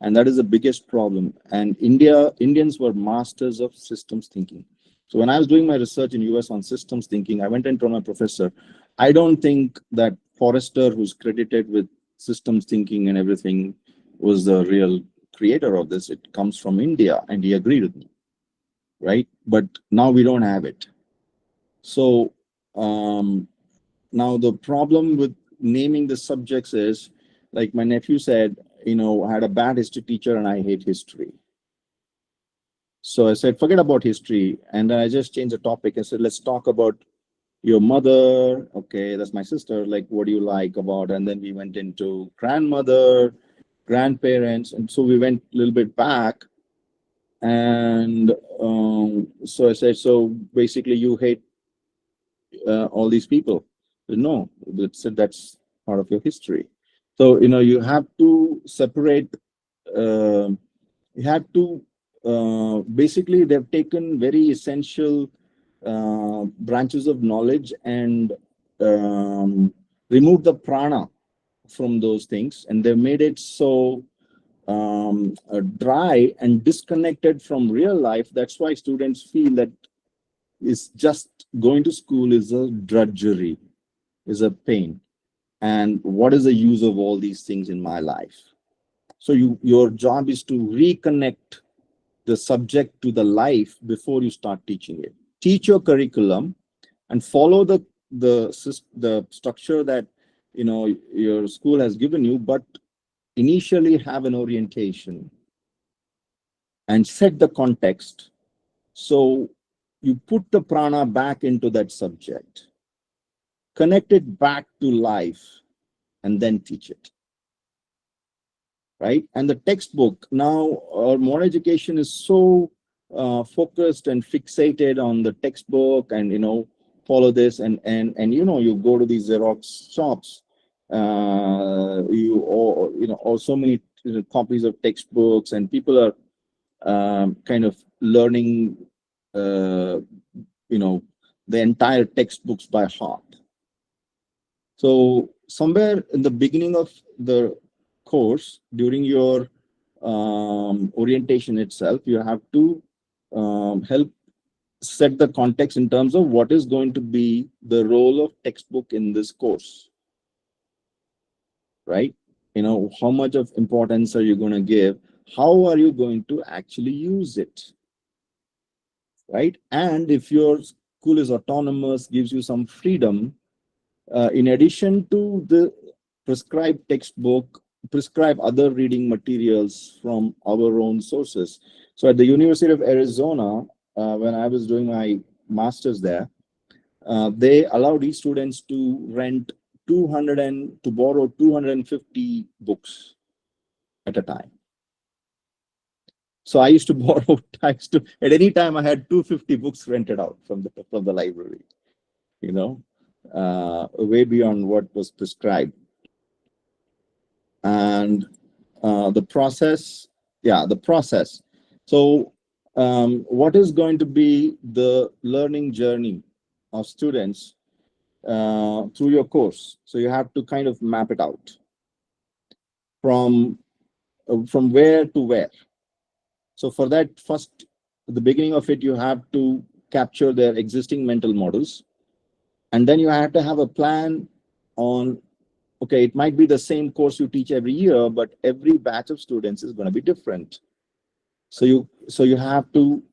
And that is the biggest problem. And Indians were masters of systems thinking. So when I was doing my research in US on systems thinking, I went and told my professor, I don't think that Forrester, who's credited with systems thinking and everything, was the real creator of this. It comes from India. And he agreed with me, right? But now we don't have it. So now the problem with naming the subjects is, like my nephew said, I had a bad history teacher and I hate history. So I said, forget about history. And then I just changed the topic. I said, let's talk about your mother. Okay, that's my sister. Like, what do you like about? And then we went into grandmother, grandparents. And so we went a little bit back. And so I said, so basically you hate all these people. No, that's part of your history. So, you have to separate, you have to, basically they've taken very essential branches of knowledge and removed the prana from those things. And they've made it so dry and disconnected from real life. That's why students feel that it's just going to school is a drudgery, is a pain. And what is the use of all these things in my life? So your job is to reconnect the subject to the life before you start teaching it. Teach your curriculum and follow the structure that your school has given you, but initially have an orientation and set the context. So you put the prana back into that subject, connect it back to life, and then teach it. Right? And the textbook, now our modern education is so focused and fixated on the textbook and, follow this and you go to these Xerox shops, or so many copies of textbooks, and people are kind of learning, the entire textbooks by heart. So somewhere in the beginning of the course, during your orientation itself, you have to help set the context in terms of what is going to be the role of textbook in this course, right? How much of importance are you going to give? How are you going to actually use it, right? And if your school is autonomous, gives you some freedom, in addition to the prescribed textbook, prescribe other reading materials from our own sources. So at the University of Arizona, when I was doing my master's there, they allowed each students to rent to borrow 250 books at a time. So I used to borrow, at any time I had 250 books rented out from the library, way beyond what was prescribed. And the process. So what is going to be the learning journey of students through your course? So you have to kind of map it out from where to where. So for that, first, at the beginning of it, you have to capture their existing mental models. And then you have to have a plan on, okay, it might be the same course you teach every year, but every batch of students is going to be different. So you have to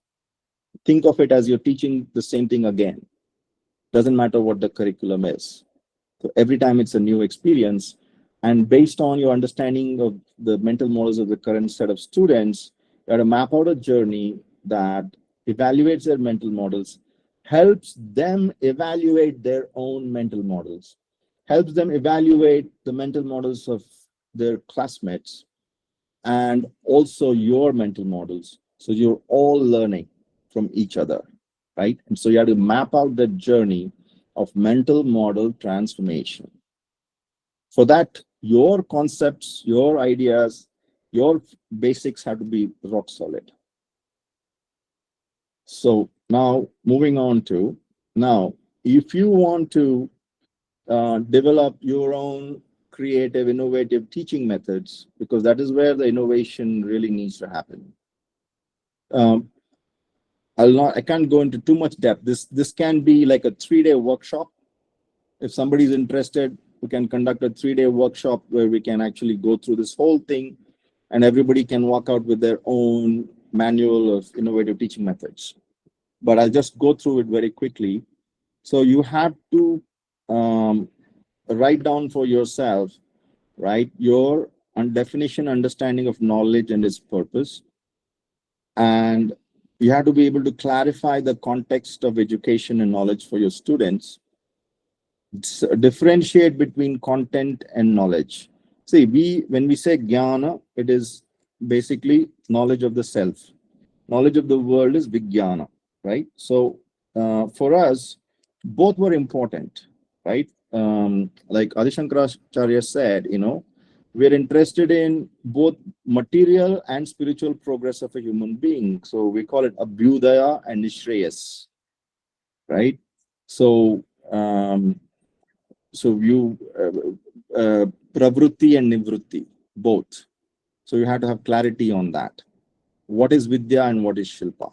think of it as you're teaching the same thing again. Doesn't matter what the curriculum is. So every time it's a new experience, And based on your understanding of the mental models of the current set of students, you have to map out a journey that evaluates their mental models, helps them evaluate their own mental models, helps them evaluate the mental models of their classmates, and also your mental models. So you're all learning from each other, right? And so you have to map out the journey of mental model transformation. For that, your concepts, your ideas, your basics have to be rock solid. So now moving on to, now, if you want to develop your own creative, innovative teaching methods, because that is where the innovation really needs to happen. Um, I can't go into too much depth. This can be like a 3-day workshop. If somebody's interested, we can conduct a 3-day workshop where we can actually go through this whole thing, and everybody can walk out with their own manual of innovative teaching methods. But I'll just go through it very quickly. So you have to write down for yourself, right, your definition, understanding of knowledge and its purpose. And you have to be able to clarify the context of education and knowledge for your students. Differentiate between content and knowledge. See, when we say jnana, it is basically knowledge of the self. Knowledge of the world is vijnana, right? So for us, both were important, right? Like Adi Shankaracharya said, we're interested in both material and spiritual progress of a human being. So we call it abhyudaya and nishreyas, right? So you pravrutti and nivrutti, both. So you have to have clarity on that. What is vidya and what is shilpa?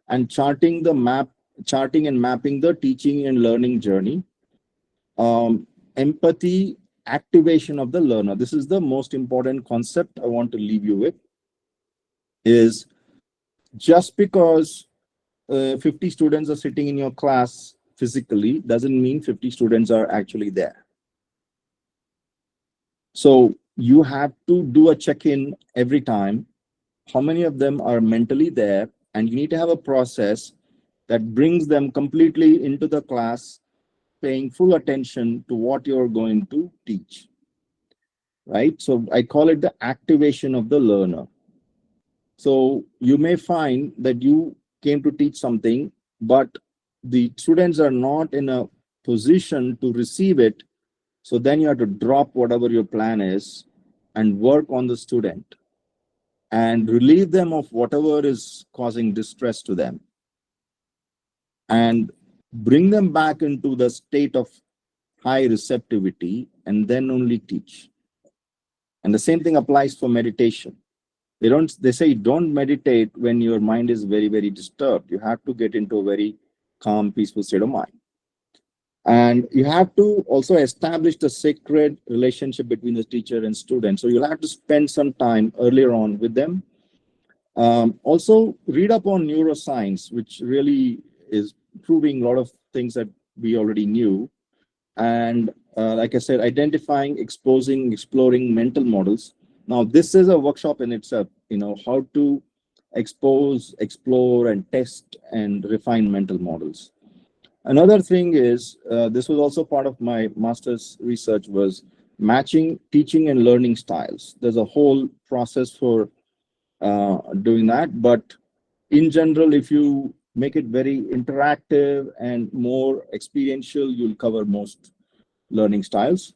And charting and mapping the teaching and learning journey. Empathy, activation of the learner. This is the most important concept I want to leave you with. Is just because 50 students are sitting in your class physically doesn't mean 50 students are actually there. So you have to do a check-in every time. How many of them are mentally there? And you need to have a process that brings them completely into the class, paying full attention to what you're going to teach, right? So I call it the activation of the learner. So you may find that you came to teach something, but the students are not in a position to receive it. So then you have to drop whatever your plan is and work on the student and relieve them of whatever is causing distress to them and bring them back into the state of high receptivity, and then only teach. And the same thing applies for meditation. They say don't meditate when your mind is very, very disturbed. You have to get into a very calm, peaceful state of mind. And you have to also establish the sacred relationship between the teacher and student. So you'll have to spend some time earlier on with them. Also read up on neuroscience, which really is proving a lot of things that we already knew. And like I said, identifying, exposing, exploring mental models. Now, this is a workshop in itself, how to expose, explore, and test and refine mental models. Another thing is, this was also part of my master's research, was matching teaching and learning styles. There's a whole process for doing that. But in general, if you make it very interactive and more experiential, you'll cover most learning styles.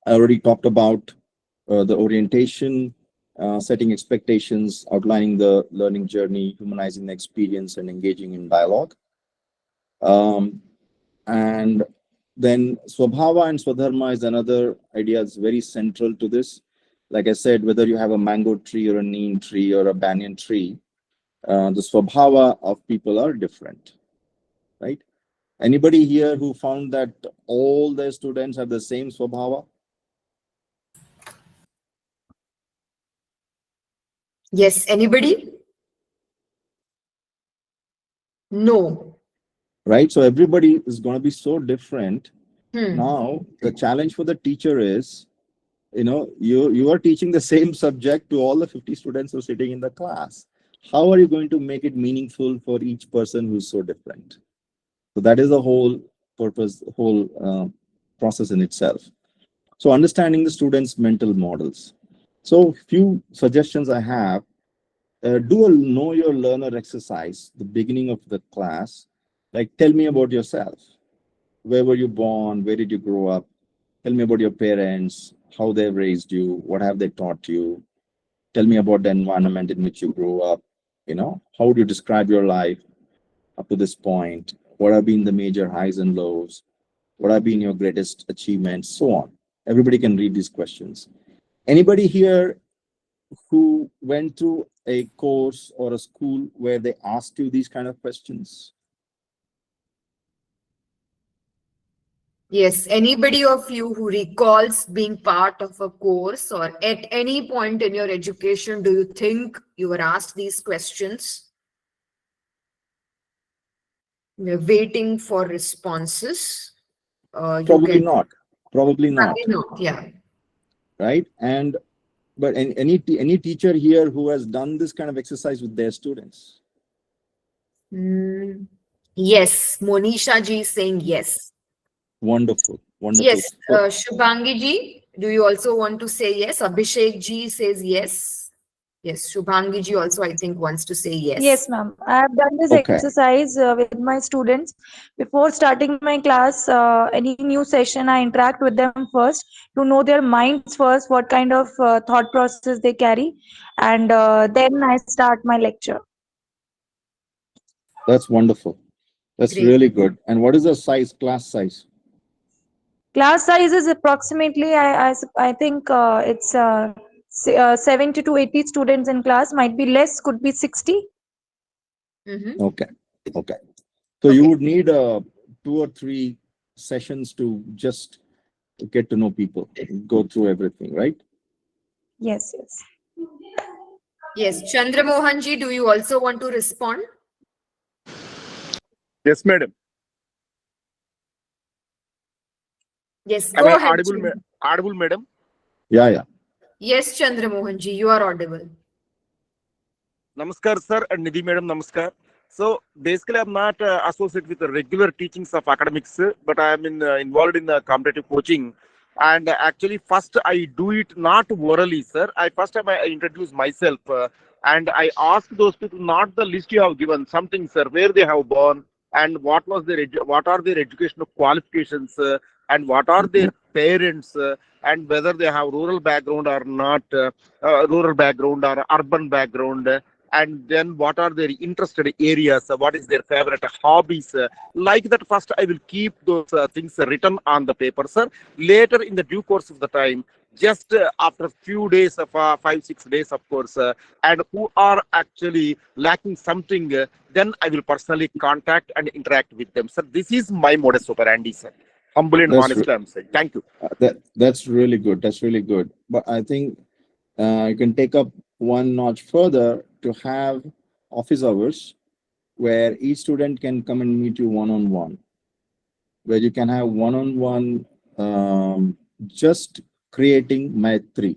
I already talked about the orientation, setting expectations, outlining the learning journey, humanizing the experience, and engaging in dialogue. And then Swabhava and Swadharma is another idea that's very central to this. Like I said, whether you have a mango tree or a neem tree or a banyan tree, the Swabhava of people are different, right? Anybody here who found that all their students have the same Swabhava? Yes, anybody? No. Right? So everybody is going to be so different. Hmm. Now, the challenge for the teacher is you are teaching the same subject to all the 50 students who are sitting in the class. How are you going to make it meaningful for each person who's so different? So that is the whole purpose, whole process in itself. So understanding the students' mental models. So few suggestions I have. Do a know your learner exercise, the beginning of the class. Like, tell me about yourself. Where were you born? Where did you grow up? Tell me about your parents, how they've raised you, what have they taught you. Tell me about the environment in which you grew up. How would you describe your life up to this point? What have been the major highs and lows? What have been your greatest achievements? So on. Everybody can read these questions. Anybody here who went through a course or a school where they asked you these kind of questions? Yes, anybody of you who recalls being part of a course or at any point in your education, do you think you were asked these questions? We're waiting for responses. Probably not. Probably not. Probably not, yeah. Right? But any teacher here who has done this kind of exercise with their students? Yes, Monisha ji is saying yes. Wonderful. Wonderful. Yes, Shubhangi ji, do you also want to say yes? Abhishek ji says yes. Yes, Shubhangi ji also, I think, wants to say yes. Yes, ma'am. I have done this Okay. exercise with my students. Before starting my class, any new session, I interact with them first to know their minds first, what kind of thought process they carry. And then I start my lecture. That's wonderful. That's Great. really good. And what is the class size? Class size is approximately, I think it's 70 to 80 students in class. Might be less, could be 60. Okay. So you would need 2 or 3 sessions to just get to know people, go through everything, right? Yes. Yes, Chandra Mohan ji, do you also want to respond? Yes, madam. Yes, Am go I ahead. audible, madam? Yeah. Yes, Chandra Mohan ji, you are audible. Namaskar, sir, and Nidhi, madam, namaskar. So basically, I'm not associated with the regular teachings of academics, but I am involved in the competitive coaching. And actually, first I do it not orally, sir. I introduce myself and I ask those people not the list you have given, something, sir, where they have born and what are their educational qualifications and what are their parents and whether they have rural background or not, rural background or urban background. And then what are their interested areas, what is their favorite hobbies, like that. First I will keep those things written on the paper, sir. Later in the due course of the time, just after a few days of 5-6 days, of course, and who are actually lacking something, then I will personally contact and interact with them, sir. This is my modus operandi, sir. Humble and honestly, I'm saying. Thank you. That's really good. That's really good. But I think you can take up one notch further to have office hours where each student can come and meet you one-on-one, where you can have one-on-one just creating maitri.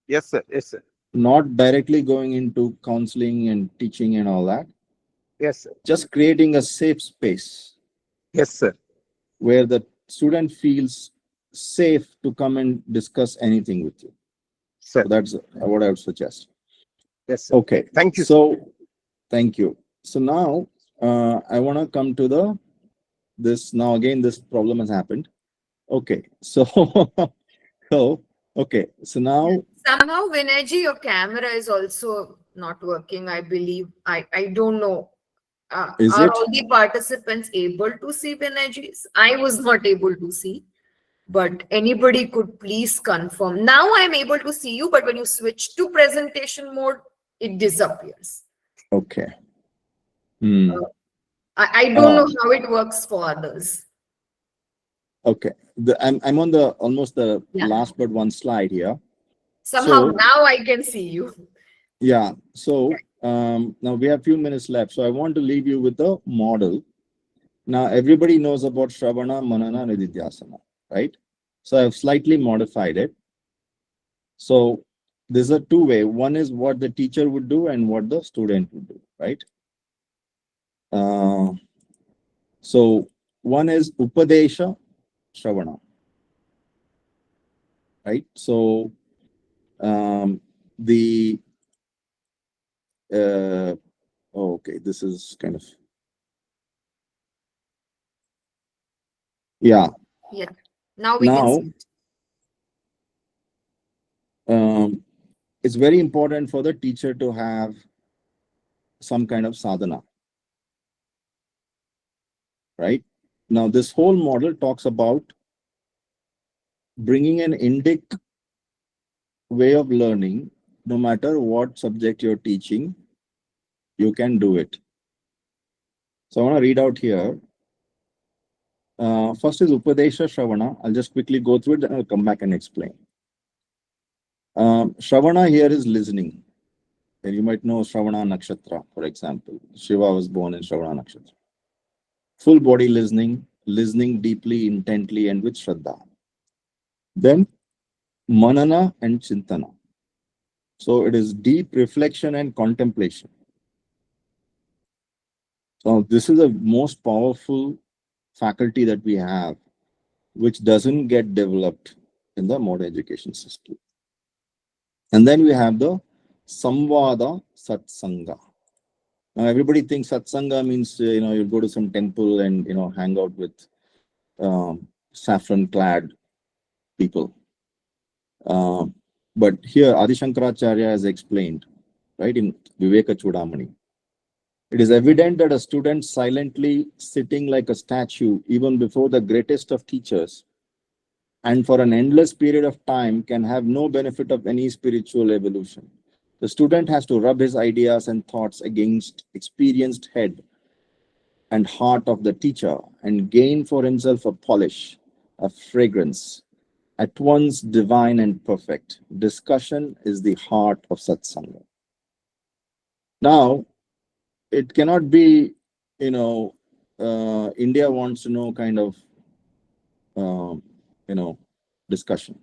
Yes, sir. Yes, sir. Not directly going into counseling and teaching and all that. Yes, sir. Just creating a safe space. Yes, sir. Where the student feels safe to come and discuss anything with you. Sir. So that's what I would suggest. Yes, sir. Okay. Thank you. So, thank you. So now I want to come to this. Now again, this problem has happened. Okay. So, okay. So now. Somehow, Vinay ji, your camera is also not working, I believe. I don't know. Are all the participants able to see Vinay ji? I was not able to see. But anybody could please confirm. Now I'm able to see you, but when you switch to presentation mode, it disappears. Okay. I don't know how it works for others. Okay. I'm on almost the last but one slide here. Somehow now I can see you. Yeah. So now we have a few minutes left. So I want to leave you with the model. Now everybody knows about Shravana, Manana, Nididhyasana, right? So I've slightly modified it. So there's a two-way. One is what the teacher would do and what the student would do, right? So one is Upadesha Shravana, right? So the okay, this is kind of, yeah. Yeah. Now we can Now see it. it's very important for the teacher to have some kind of sadhana, right? Now this whole model talks about bringing an Indic way of learning. No matter what subject you're teaching, you can do it. So I want to read out here. First is Upadesha Shravana. I'll just quickly go through it, then I'll come back and explain. Shravana here is listening. And you might know Shravana Nakshatra, for example. Shiva was born in Shravana Nakshatra. Full body listening, listening deeply, intently, and with Shraddha. Then Manana and Chintana. So it is deep reflection and contemplation. So this is the most powerful faculty that we have, which doesn't get developed in the modern education system. And then we have the Samvada Satsanga. Now everybody thinks Satsanga means, you go to some temple and, hang out with saffron-clad people. But here Adi Shankaracharya has explained, right, in Viveka Chudamani. It is evident that a student silently sitting like a statue even before the greatest of teachers and for an endless period of time can have no benefit of any spiritual evolution. The student has to rub his ideas and thoughts against experienced head and heart of the teacher and gain for himself a polish, a fragrance, at once divine and perfect. Discussion is the heart of satsanga. Now, it cannot be, India wants to know kind of, discussion.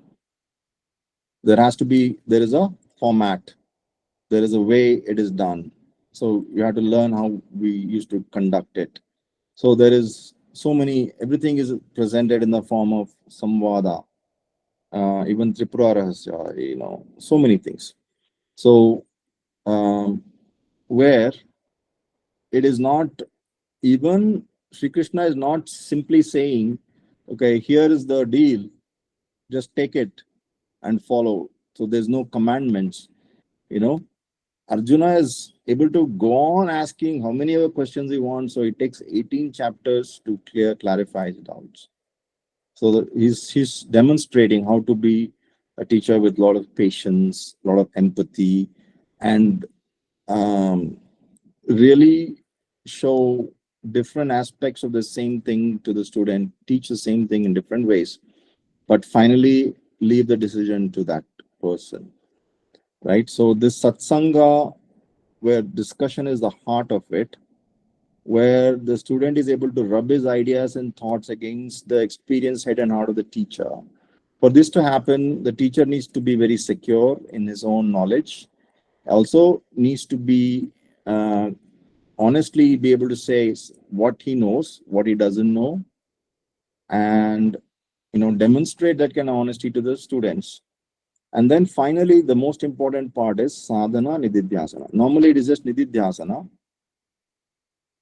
There is a format, there is a way it is done. So you have to learn how we used to conduct it. So there is everything is presented in the form of samvada, even Tripura Rahasya, so many things. So where it is not, even Sri Krishna is not simply saying, okay, here is the deal, just take it and follow. So there's no commandments, Arjuna is able to go on asking how many other questions he wants. So it takes 18 chapters to clarify his doubts. So he's demonstrating how to be a teacher with a lot of patience, a lot of empathy, and really show different aspects of the same thing to the student, teach the same thing in different ways, but finally leave the decision to that person, right? So this satsanga, where discussion is the heart of it, where the student is able to rub his ideas and thoughts against the experienced head and heart of the teacher. For this to happen, the teacher needs to be very secure in his own knowledge. Also needs to be honestly be able to say what he knows, what he doesn't know, and demonstrate that kind of honesty to the students. And then finally, the most important part is sadhana nididhyasana. Normally it is just nididhyasana.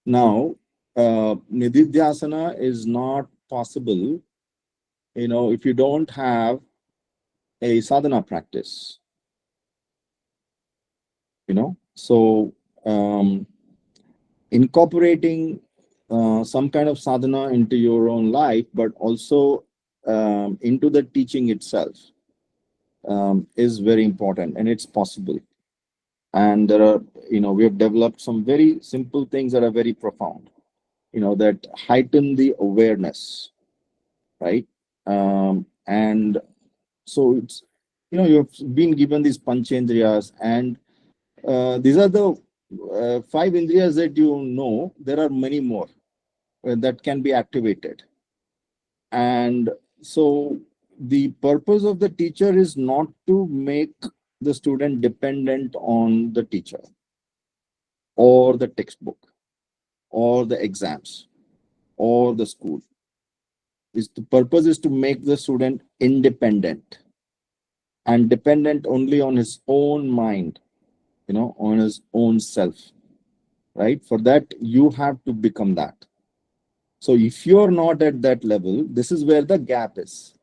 Now, nididhyasana is not possible, if you don't have a sadhana practice. So incorporating some kind of sadhana into your own life, but also into the teaching itself is very important, and it's possible. And there are, we have developed some very simple things that are very profound, that heighten the awareness, right? And so it's, you've been given these panchendriyas, and these are the 5 indriyas that there are many more that can be activated. And so the purpose of the teacher is not to make the student dependent on the teacher or the textbook or the exams or the school. The purpose is to make the student independent and dependent only on his own mind, on his own self, right? For that, you have to become that. So if you're not at that level, this is where the gap is.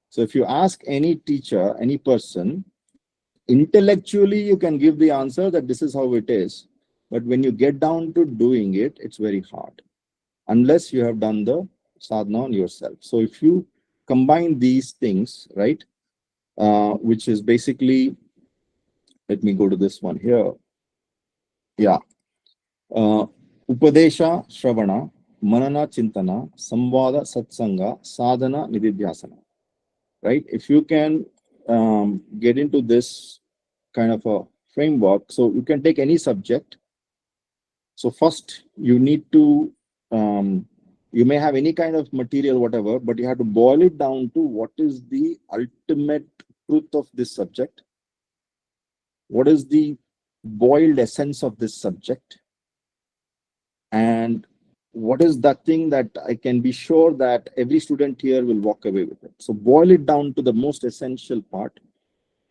So if you ask any teacher, any person, intellectually, you can give the answer that this is how it is. But when you get down to doing it, it's very hard unless you have done the sadhana on yourself. So if you combine these things, right, which is basically, let me go to this one here. Yeah. Upadesha, Shravana, Manana, Chintana, Samvada, Satsanga, Sadhana, Nididhyasana. Right? If you can get into this kind of a framework, so you can take any subject. So first, you need to, you may have any kind of material, whatever, but you have to boil it down to what is the ultimate truth of this subject. What is the boiled essence of this subject? And what is that thing that I can be sure that every student here will walk away with it? So boil it down to the most essential part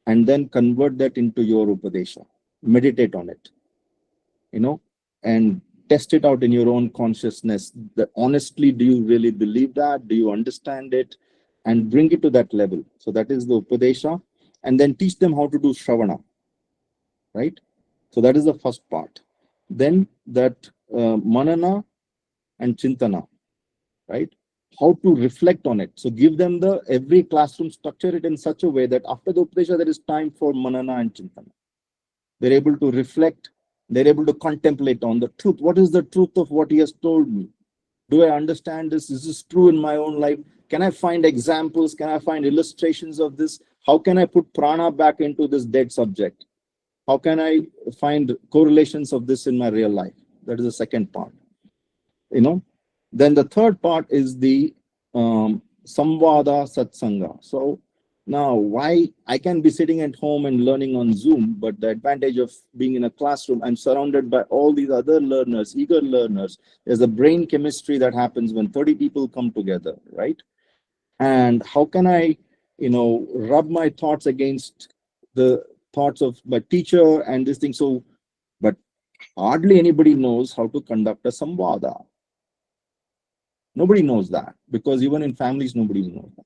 and then convert that into your Upadesha. Meditate on it, and test it out in your own consciousness. Honestly, do you really believe that? Do you understand it? And bring it to that level. So that is the Upadesha. And then teach them how to do Shravana, right? So that is the first part. Then that Manana and Chintana, right? How to reflect on it. So give them every classroom, structure it in such a way that after the Upadesha, there is time for Manana and Chintana. They're able to reflect, they're able to contemplate on the truth. What is the truth of what he has told me? Do I understand this? Is this true in my own life? Can I find examples? Can I find illustrations of this? How can I put prana back into this dead subject? How can I find correlations of this in my real life? That is the second part. Then the third part is the samvada satsanga. So now, why I can be sitting at home and learning on Zoom, but the advantage of being in a classroom, I'm surrounded by all these other learners, eager learners. There's a brain chemistry that happens when 30 people come together, right? And how can I, rub my thoughts against the thoughts of my teacher and this thing? So, but hardly anybody knows how to conduct a samvada. Nobody knows that, because even in families, nobody knows that.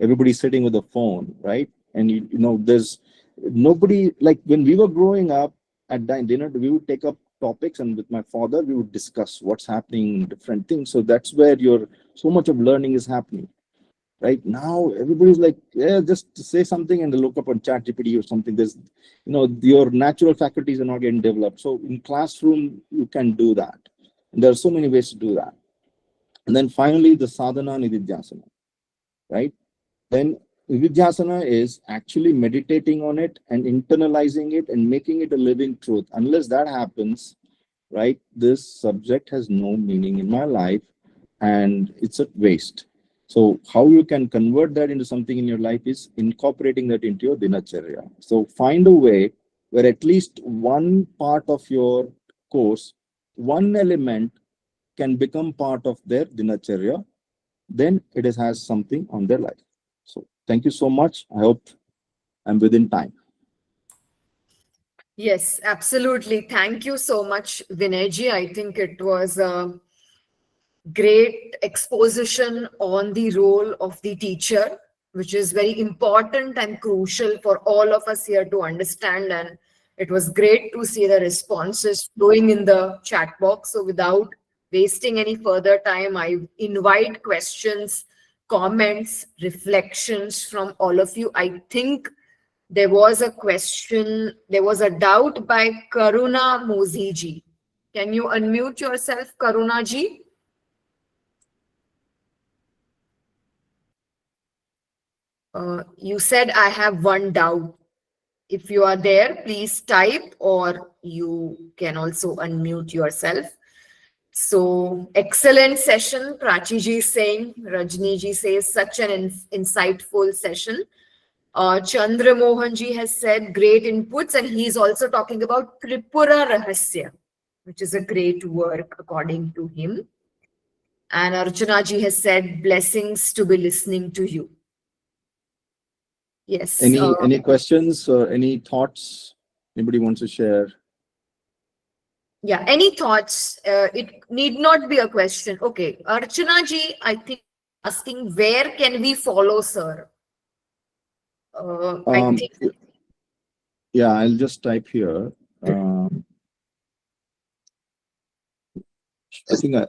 Everybody's sitting with a phone, right? And there's nobody, like when we were growing up at dinner, we would take up topics, and with my father, we would discuss what's happening, different things. So that's where so much of learning is happening. Right now, everybody's like, yeah, just say something and they look up on ChatGPT or something. There's, your natural faculties are not getting developed. So in classroom, you can do that. And there are so many ways to do that. And then finally, the sadhana nididhyasana, right? Then nididhyasana is actually meditating on it and internalizing it and making it a living truth. Unless that happens, right, this subject has no meaning in my life and it's a waste. So how you can convert that into something in your life is incorporating that into your dinacharya. So find a way where at least one part of your course, one element can become part of their dinacharya, then it has something on their life. So thank you so much. I hope I'm within time. Yes, absolutely. Thank you so much, Vinayji. I think it was a great exposition on the role of the teacher, which is very important and crucial for all of us here to understand. And it was great to see the responses flowing in the chat box. So without wasting any further time, I invite questions, comments, reflections from all of you. I think there was a question, there was a doubt by Karuna Moziji. Can you unmute yourself, Karuna ji? You said, I have one doubt. If you are there, please type, or you can also unmute yourself. So excellent session, Prachi ji is saying. Rajni ji says such an insightful session. Chandra Mohan ji has said great inputs, and he's also talking about Tripura Rahasya, which is a great work according to him. And Archana ji has said blessings to be listening to you. Yes. Any questions or any thoughts anybody wants to share? Yeah, any thoughts? It need not be a question. Okay, Archana ji, I think asking where can we follow, sir? I think Yeah, I'll just type here. I think I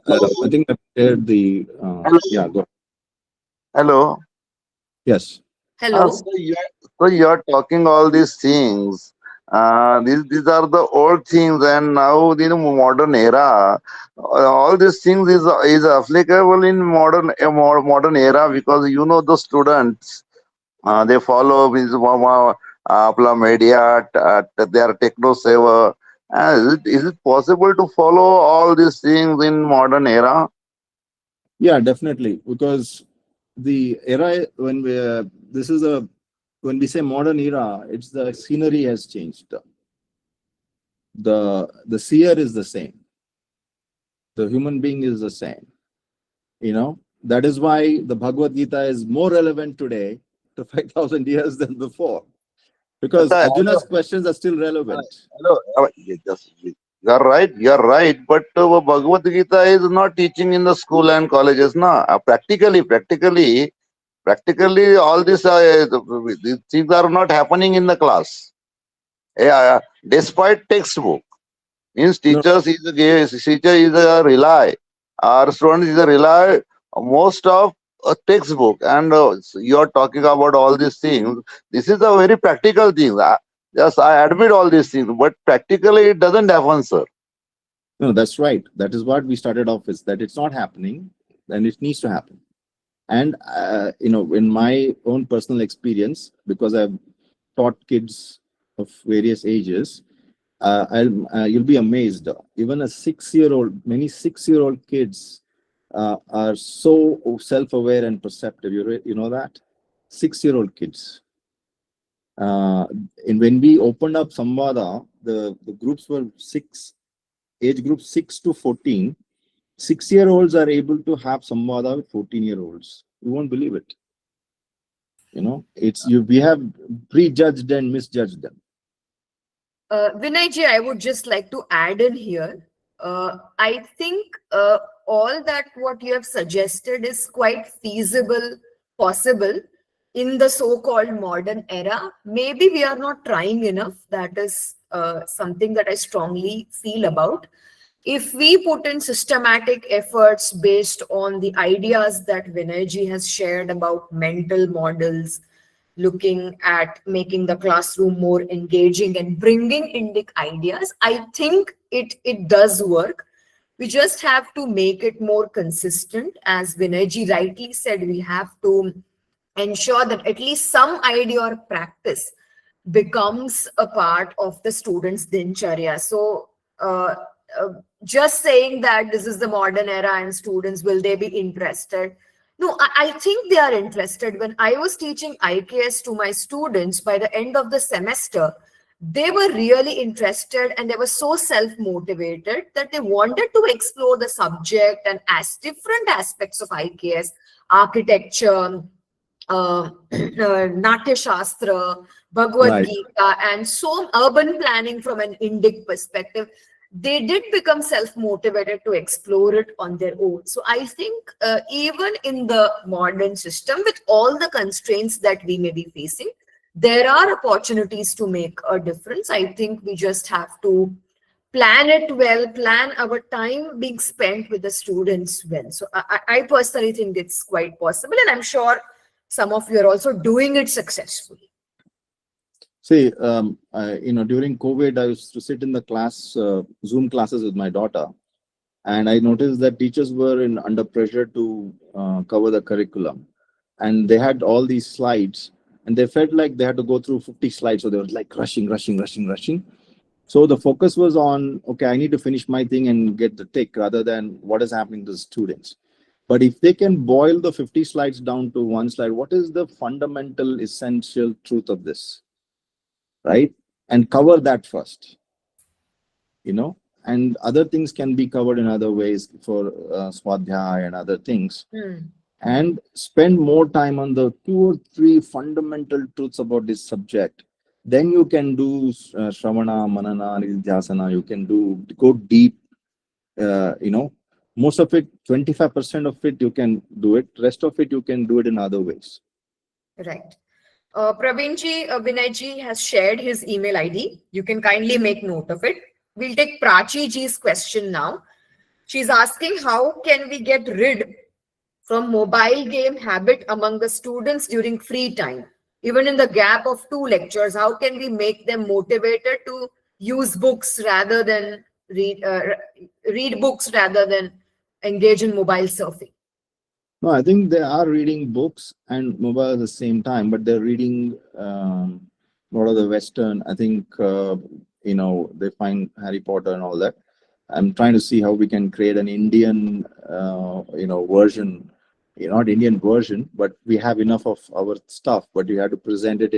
shared the. Yeah, go. Hello. Yes. hello. So you're talking all these things. These are the old things, and now in the modern era, all these things is applicable in modern era, because you know the students they follow with आपला media, they are techno saver. Is it possible to follow all these things in modern era? Yeah, definitely. Because the era when when we say modern era, it's the scenery has changed. The seer is the same. The human being is the same. That is why the Bhagavad Gita is more relevant today to 5,000 years than before. Because But, Arjuna's questions are still relevant. Hello. You're right. But Bhagavad Gita is not teaching in the school and colleges. No, practically, all these things are not happening in the class. Yeah, despite textbook, means No, teacher is a rely. Our student is a rely most of a textbook, and you are talking about all these things. This is a very practical thing. Yes, I admit all these things, but practically it doesn't happen, sir. no, that's right. That is what we started off with, that it's not happening and it needs to happen. And, in my own personal experience, because I've taught kids of various ages, you'll be amazed. Even many 6-year-old kids are so self-aware and perceptive. You know that? 6-year-old kids. And when we opened up Samvada, the groups were age group 6 to 14. 6-year-olds are able to have Samvada with 14-year-olds. You won't believe it. We have prejudged and misjudged them. Vinay ji, I would just like to add in here. I think all that what you have suggested is quite feasible, possible in the so-called modern era. Maybe we are not trying enough. That is something that I strongly feel about. If we put in systematic efforts based on the ideas that Vinay ji has shared about mental models, looking at making the classroom more engaging and bringing Indic ideas, I think it does work. We just have to make it more consistent. As Vinay ji rightly said, we have to ensure that at least some idea or practice becomes a part of the student's dincharya. So just saying that this is the modern era and students, will they be interested? No, I think they are interested. When I was teaching IKS to my students, by the end of the semester, they were really interested and they were so self-motivated that they wanted to explore the subject and ask different aspects of IKS, architecture, Natya Shastra, Bhagavad Right. Gita, and so urban planning from an Indic perspective. They did become self-motivated to explore it on their own. So I think even in the modern system, with all the constraints that we may be facing, there are opportunities to make a difference. I think we just have to plan it well, plan our time being spent with the students well. So I personally think it's quite possible, and I'm sure some of you are also doing it successfully. See, during COVID, I used to sit in the class, Zoom classes with my daughter, and I noticed that teachers were under pressure to cover the curriculum, and they had all these slides, and they felt like they had to go through 50 slides, so they were like rushing. So the focus was on, okay, I need to finish my thing and get the tick rather than what is happening to the students. But if they can boil the 50 slides down to one slide, what is the fundamental essential truth of this, right? And cover that first, and other things can be covered in other ways for swadhyay and other things. And spend more time on the 2 or 3 fundamental truths about this subject. Then you can do Shravana, Manana, Nidhyasana. You can go deep. Most of it, 25% of it, you can do it. Rest of it, you can do it in other ways. Right. Praveenji, Vinayji has shared his email ID. You can kindly make note of it. We'll take Prachi ji's question now. She's asking, how can we get rid from mobile game habit among the students during free time? Even in the gap of 2 lectures, how can we make them motivated to use books rather than read books rather than engage in mobile surfing? No, I think they are reading books and mobile at the same time, but they're reading a lot of the Western. I think, they find Harry Potter and all that. I'm trying to see how we can create an Indian, version, not Indian version, but we have enough of our stuff, but you have to present it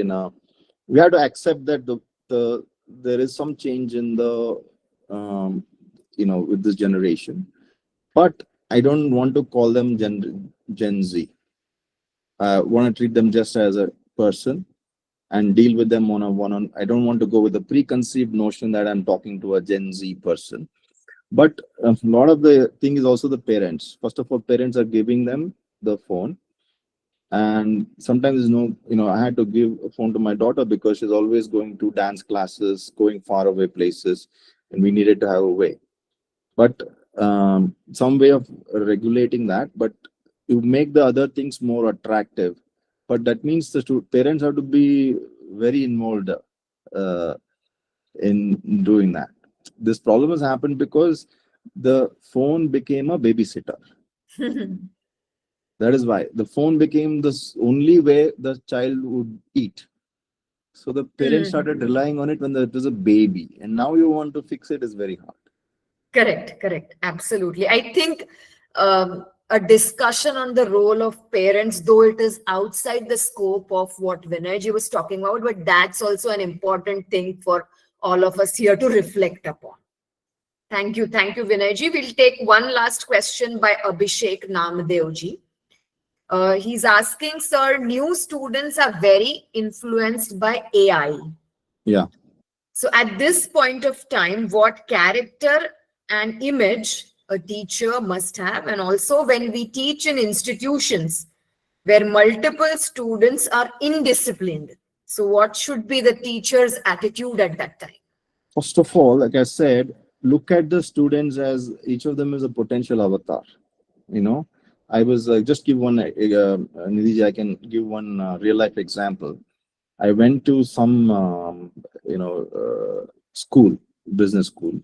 we have to accept that there is some change in the, with this generation, but I don't want to call them Gen Z. I want to treat them just as a person and deal with them on a one-on. I don't want to go with the preconceived notion that I'm talking to a Gen Z person. But a lot of the thing is also the parents. First of all, parents are giving them the phone. And sometimes, I had to give a phone to my daughter because she's always going to dance classes, going far away places, and we needed to have a way. But some way of regulating that, but you make the other things more attractive. But that means the parents have to be very involved in doing that. This problem has happened because the phone became a babysitter. That is why the phone became the only way the child would eat. So the parents started relying on it when it was a baby, and now you want to fix it is very hard. Correct. Absolutely. I think a discussion on the role of parents, though it is outside the scope of what Vinayji was talking about, but that's also an important thing for all of us here to reflect upon. Thank you, Vinayji. We'll take one last question by Abhishek Namadevji. He's asking, sir, new students are very influenced by AI. Yeah. So at this point of time, what character and image a teacher must have? And also when we teach in institutions where multiple students are indisciplined, so what should be the teacher's attitude at that time? First of all, like I said, look at the students as each of them is a potential avatar. I was just give one, Nidhi, I can give one real life example. I went to some, school, business school.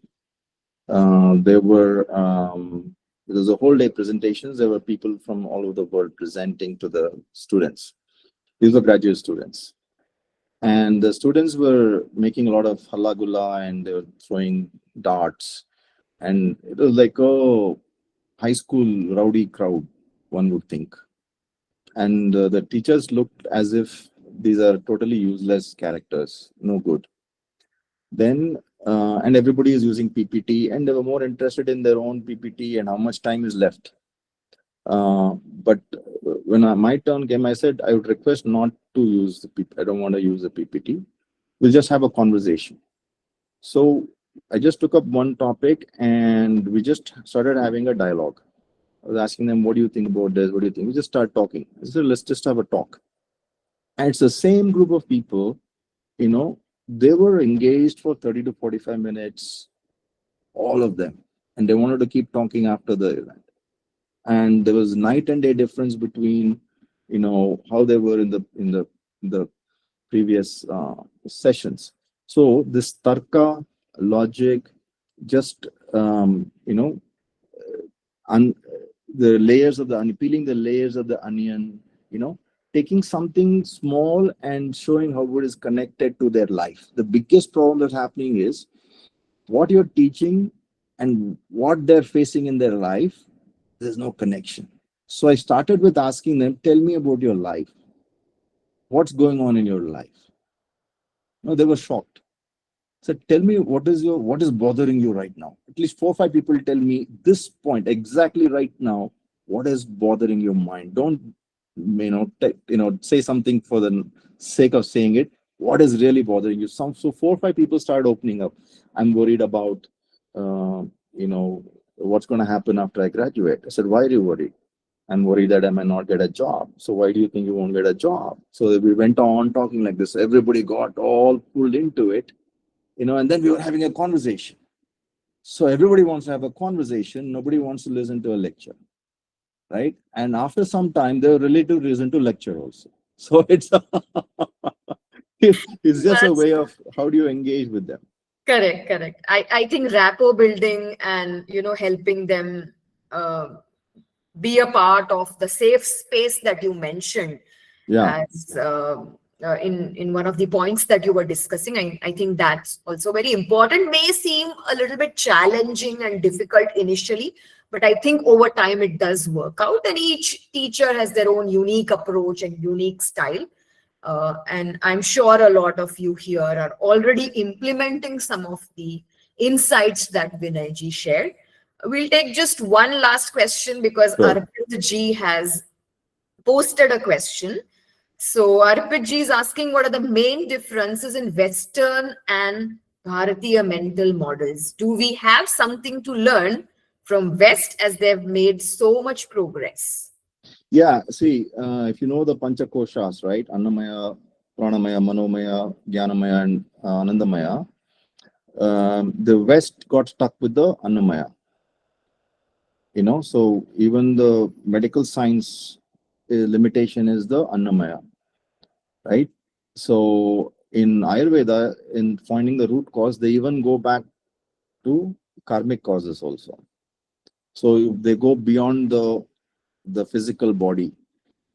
There was a whole day presentations. There were people from all over the world presenting to the students. These were graduate students. And the students were making a lot of halla gulla and they were throwing darts. And it was like, high school rowdy crowd, one would think. And the teachers looked as if these are totally useless characters, no good. Then, and everybody is using PPT and they were more interested in their own PPT and how much time is left. But when my turn came, I said, I would request not to use the PPT. I don't want to use the PPT. We'll just have a conversation. So I just took up one topic and we just started having a dialogue. I was asking them, what do you think about this? What do you think? We just start talking. I said, let's just have a talk. And it's the same group of people, they were engaged for 30 to 45 minutes, all of them. And they wanted to keep talking after the event. And there was night and day difference between, how they were in the previous sessions. So this tarka, logic, just, the layers of the peeling the layers of the onion, taking something small and showing how it is connected to their life. The biggest problem that's happening is what you're teaching and what they're facing in their life, there's no connection. So I started with asking them, tell me about your life. What's going on in your life? No, they were shocked. So tell me what is bothering you right now? At least 4 or 5 people tell me this point exactly right now. What is bothering your mind? Don't say something for the sake of saying it. What is really bothering you? So 4 or 5 people started opening up. I'm worried about what's going to happen after I graduate. I said, why are you worried? I'm worried that I might not get a job. So why do you think you won't get a job? So we went on talking like this. Everybody got all pulled into it, and then we were having a conversation. So everybody wants to have a conversation. Nobody wants to listen to a lecture, right? And after some time, they're ready to listen to lecture also. So it's just a way of how do you engage with them. Correct. I think rapport building and helping them be a part of the safe space that you mentioned as in one of the points that you were discussing. I think that's also very important. May seem a little bit challenging and difficult initially, but I think over time it does work out, and each teacher has their own unique approach and unique style. And I'm sure a lot of you here are already implementing some of the insights that Vinay ji shared. We'll take just one last question because Arpit ji has posted a question. So Arpit ji is asking, what are the main differences in Western and Bharatiya mental models? Do we have something to learn from West as they've made so much progress? Yeah, see, if you know the Panchakoshas, right? Annamaya, Pranamaya, Manomaya, Jnanamaya, and Anandamaya. The West got stuck with the Annamaya. So even the medical science limitation is the Annamaya, right? So in Ayurveda, in finding the root cause, they even go back to karmic causes also. So they go beyond the physical body.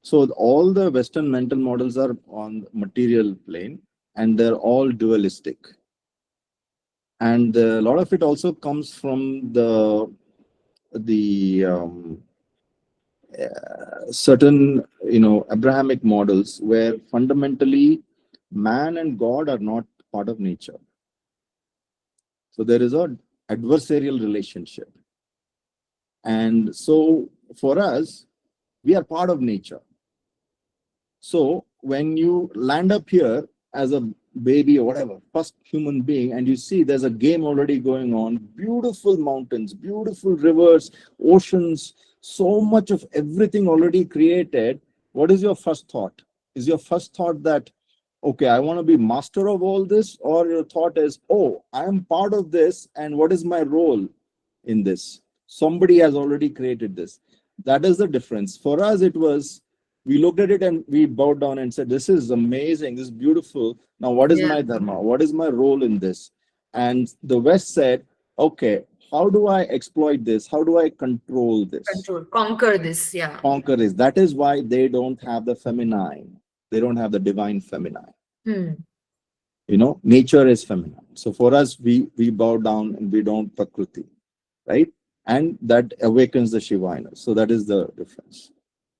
So all the Western mental models are on the material plane, and they're all dualistic. And a lot of it also comes from the certain Abrahamic models where fundamentally man and God are not part of nature. So there is a adversarial relationship. And so for us, we are part of nature. So when you land up here as a baby or whatever, first human being, and you see there's a game already going on, beautiful mountains, beautiful rivers, oceans, so much of everything already created, what is your first thought? Is your first thought that, okay, I want to be master of all this? Or your thought is, oh, I am part of this, and what is my role in this? Somebody has already created this. That is the difference. For us, it was, we looked at it and we bowed down and said, this is amazing, this is beautiful. Now, what is my dharma? What is my role in this? And the West said, okay, how do I exploit this? How do I control this? Conquer this, Conquer this. That is why they don't have the feminine. They don't have the divine feminine. Nature is feminine. So for us, we bow down and we don't prakriti, right? And that awakens the Shiva in us. So that is the difference.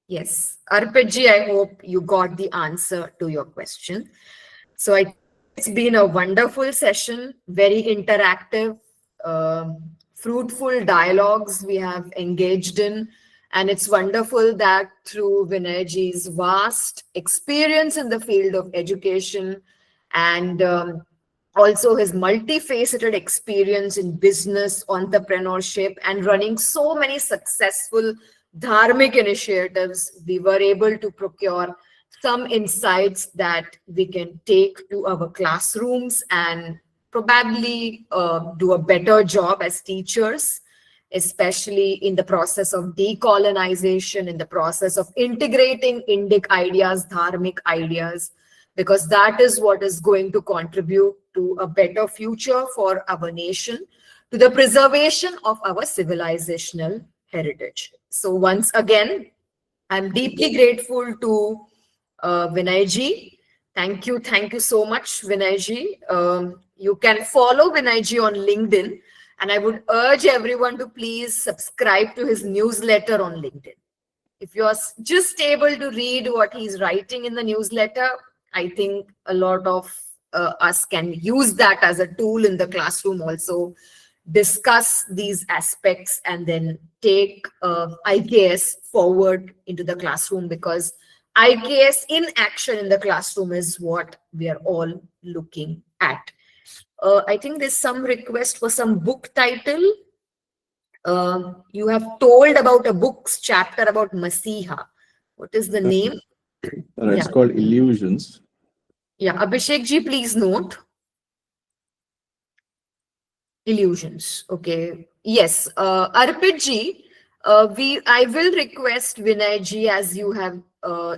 Yes. Arpit ji, I hope you got the answer to your question. So it's been a wonderful session, very interactive, fruitful dialogues we have engaged in. And it's wonderful that through Vinay ji's vast experience in the field of education and also his multifaceted experience in business, entrepreneurship, and running so many successful Dharmic initiatives, we were able to procure some insights that we can take to our classrooms and probably do a better job as teachers, especially in the process of decolonization, in the process of integrating Indic ideas, Dharmic ideas, because that is what is going to contribute to a better future for our nation, to the preservation of our civilizational heritage. So once again, I'm deeply grateful to Vinay ji. Thank you so much, Vinay ji. You can follow Vinayji on LinkedIn, and I would urge everyone to please subscribe to his newsletter on LinkedIn. If you're just able to read what he's writing in the newsletter, I think a lot of us can use that as a tool in the classroom also, discuss these aspects and then take IKS forward into the classroom, because IKS in action in the classroom is what we are all looking at. I think there's some request for some book title. You have told about a book's chapter about Masiha. What is the name? It's called Illusions. Yeah, Abhishek ji, please note. Illusions. Okay. Yes. Arpit ji, I will request Vinay ji, as you have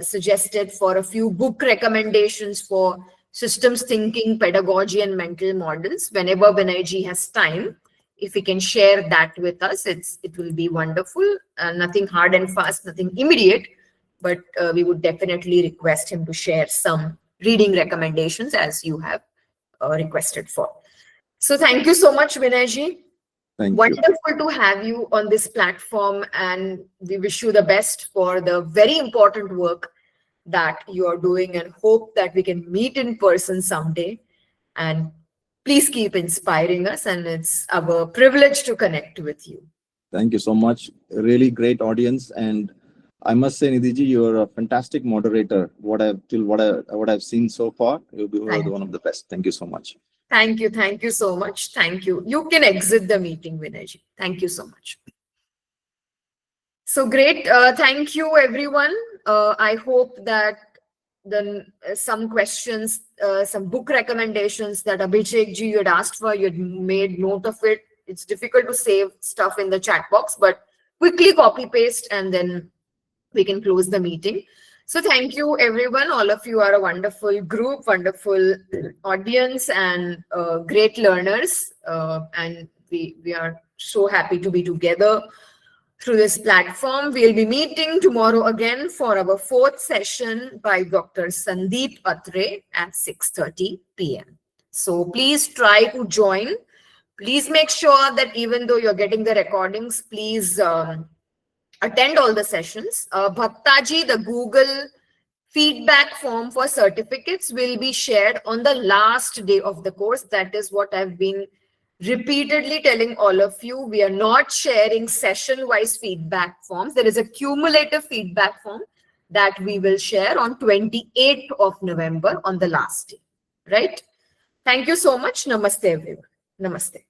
suggested, for a few book recommendations for systems thinking, pedagogy, and mental models. Whenever Vinay ji has time, if he can share that with us, it will be wonderful. Nothing hard and fast, nothing immediate, but we would definitely request him to share some reading recommendations as you have requested for. So thank you so much, Vinay ji. Thank you. Wonderful to have you on this platform, and we wish you the best for the very important work that you are doing, and hope that we can meet in person someday. And please keep inspiring us, and it's our privilege to connect with you. Thank you so much. Really great audience, and I must say, Nidhi, you're a fantastic moderator. What I've seen so far, you're one of the best. Thank you so much. Thank you so much. Thank you. You can exit the meeting, Vinay. Thank you so much. So great. Thank you, everyone. I hope that some questions, some book recommendations that Abhishek ji you had asked for, you had made note of it. It's difficult to save stuff in the chat box, but quickly copy paste and then we can close the meeting. So thank you, everyone. All of you are a wonderful group, wonderful audience, and great learners. And we are so happy to be together through this platform. We'll be meeting tomorrow again for our 4th session by Dr. Sandeep Atre at 6:30 p.m. So please try to join. Please make sure that even though you're getting the recordings, please attend all the sessions. Bhaktaji, the Google feedback form for certificates will be shared on the last day of the course. That is what I've been repeatedly telling all of you. We are not sharing session-wise feedback forms. There is a cumulative feedback form that we will share on 28th of November on the last day, right? Thank you so much. Namaste, everyone. Namaste.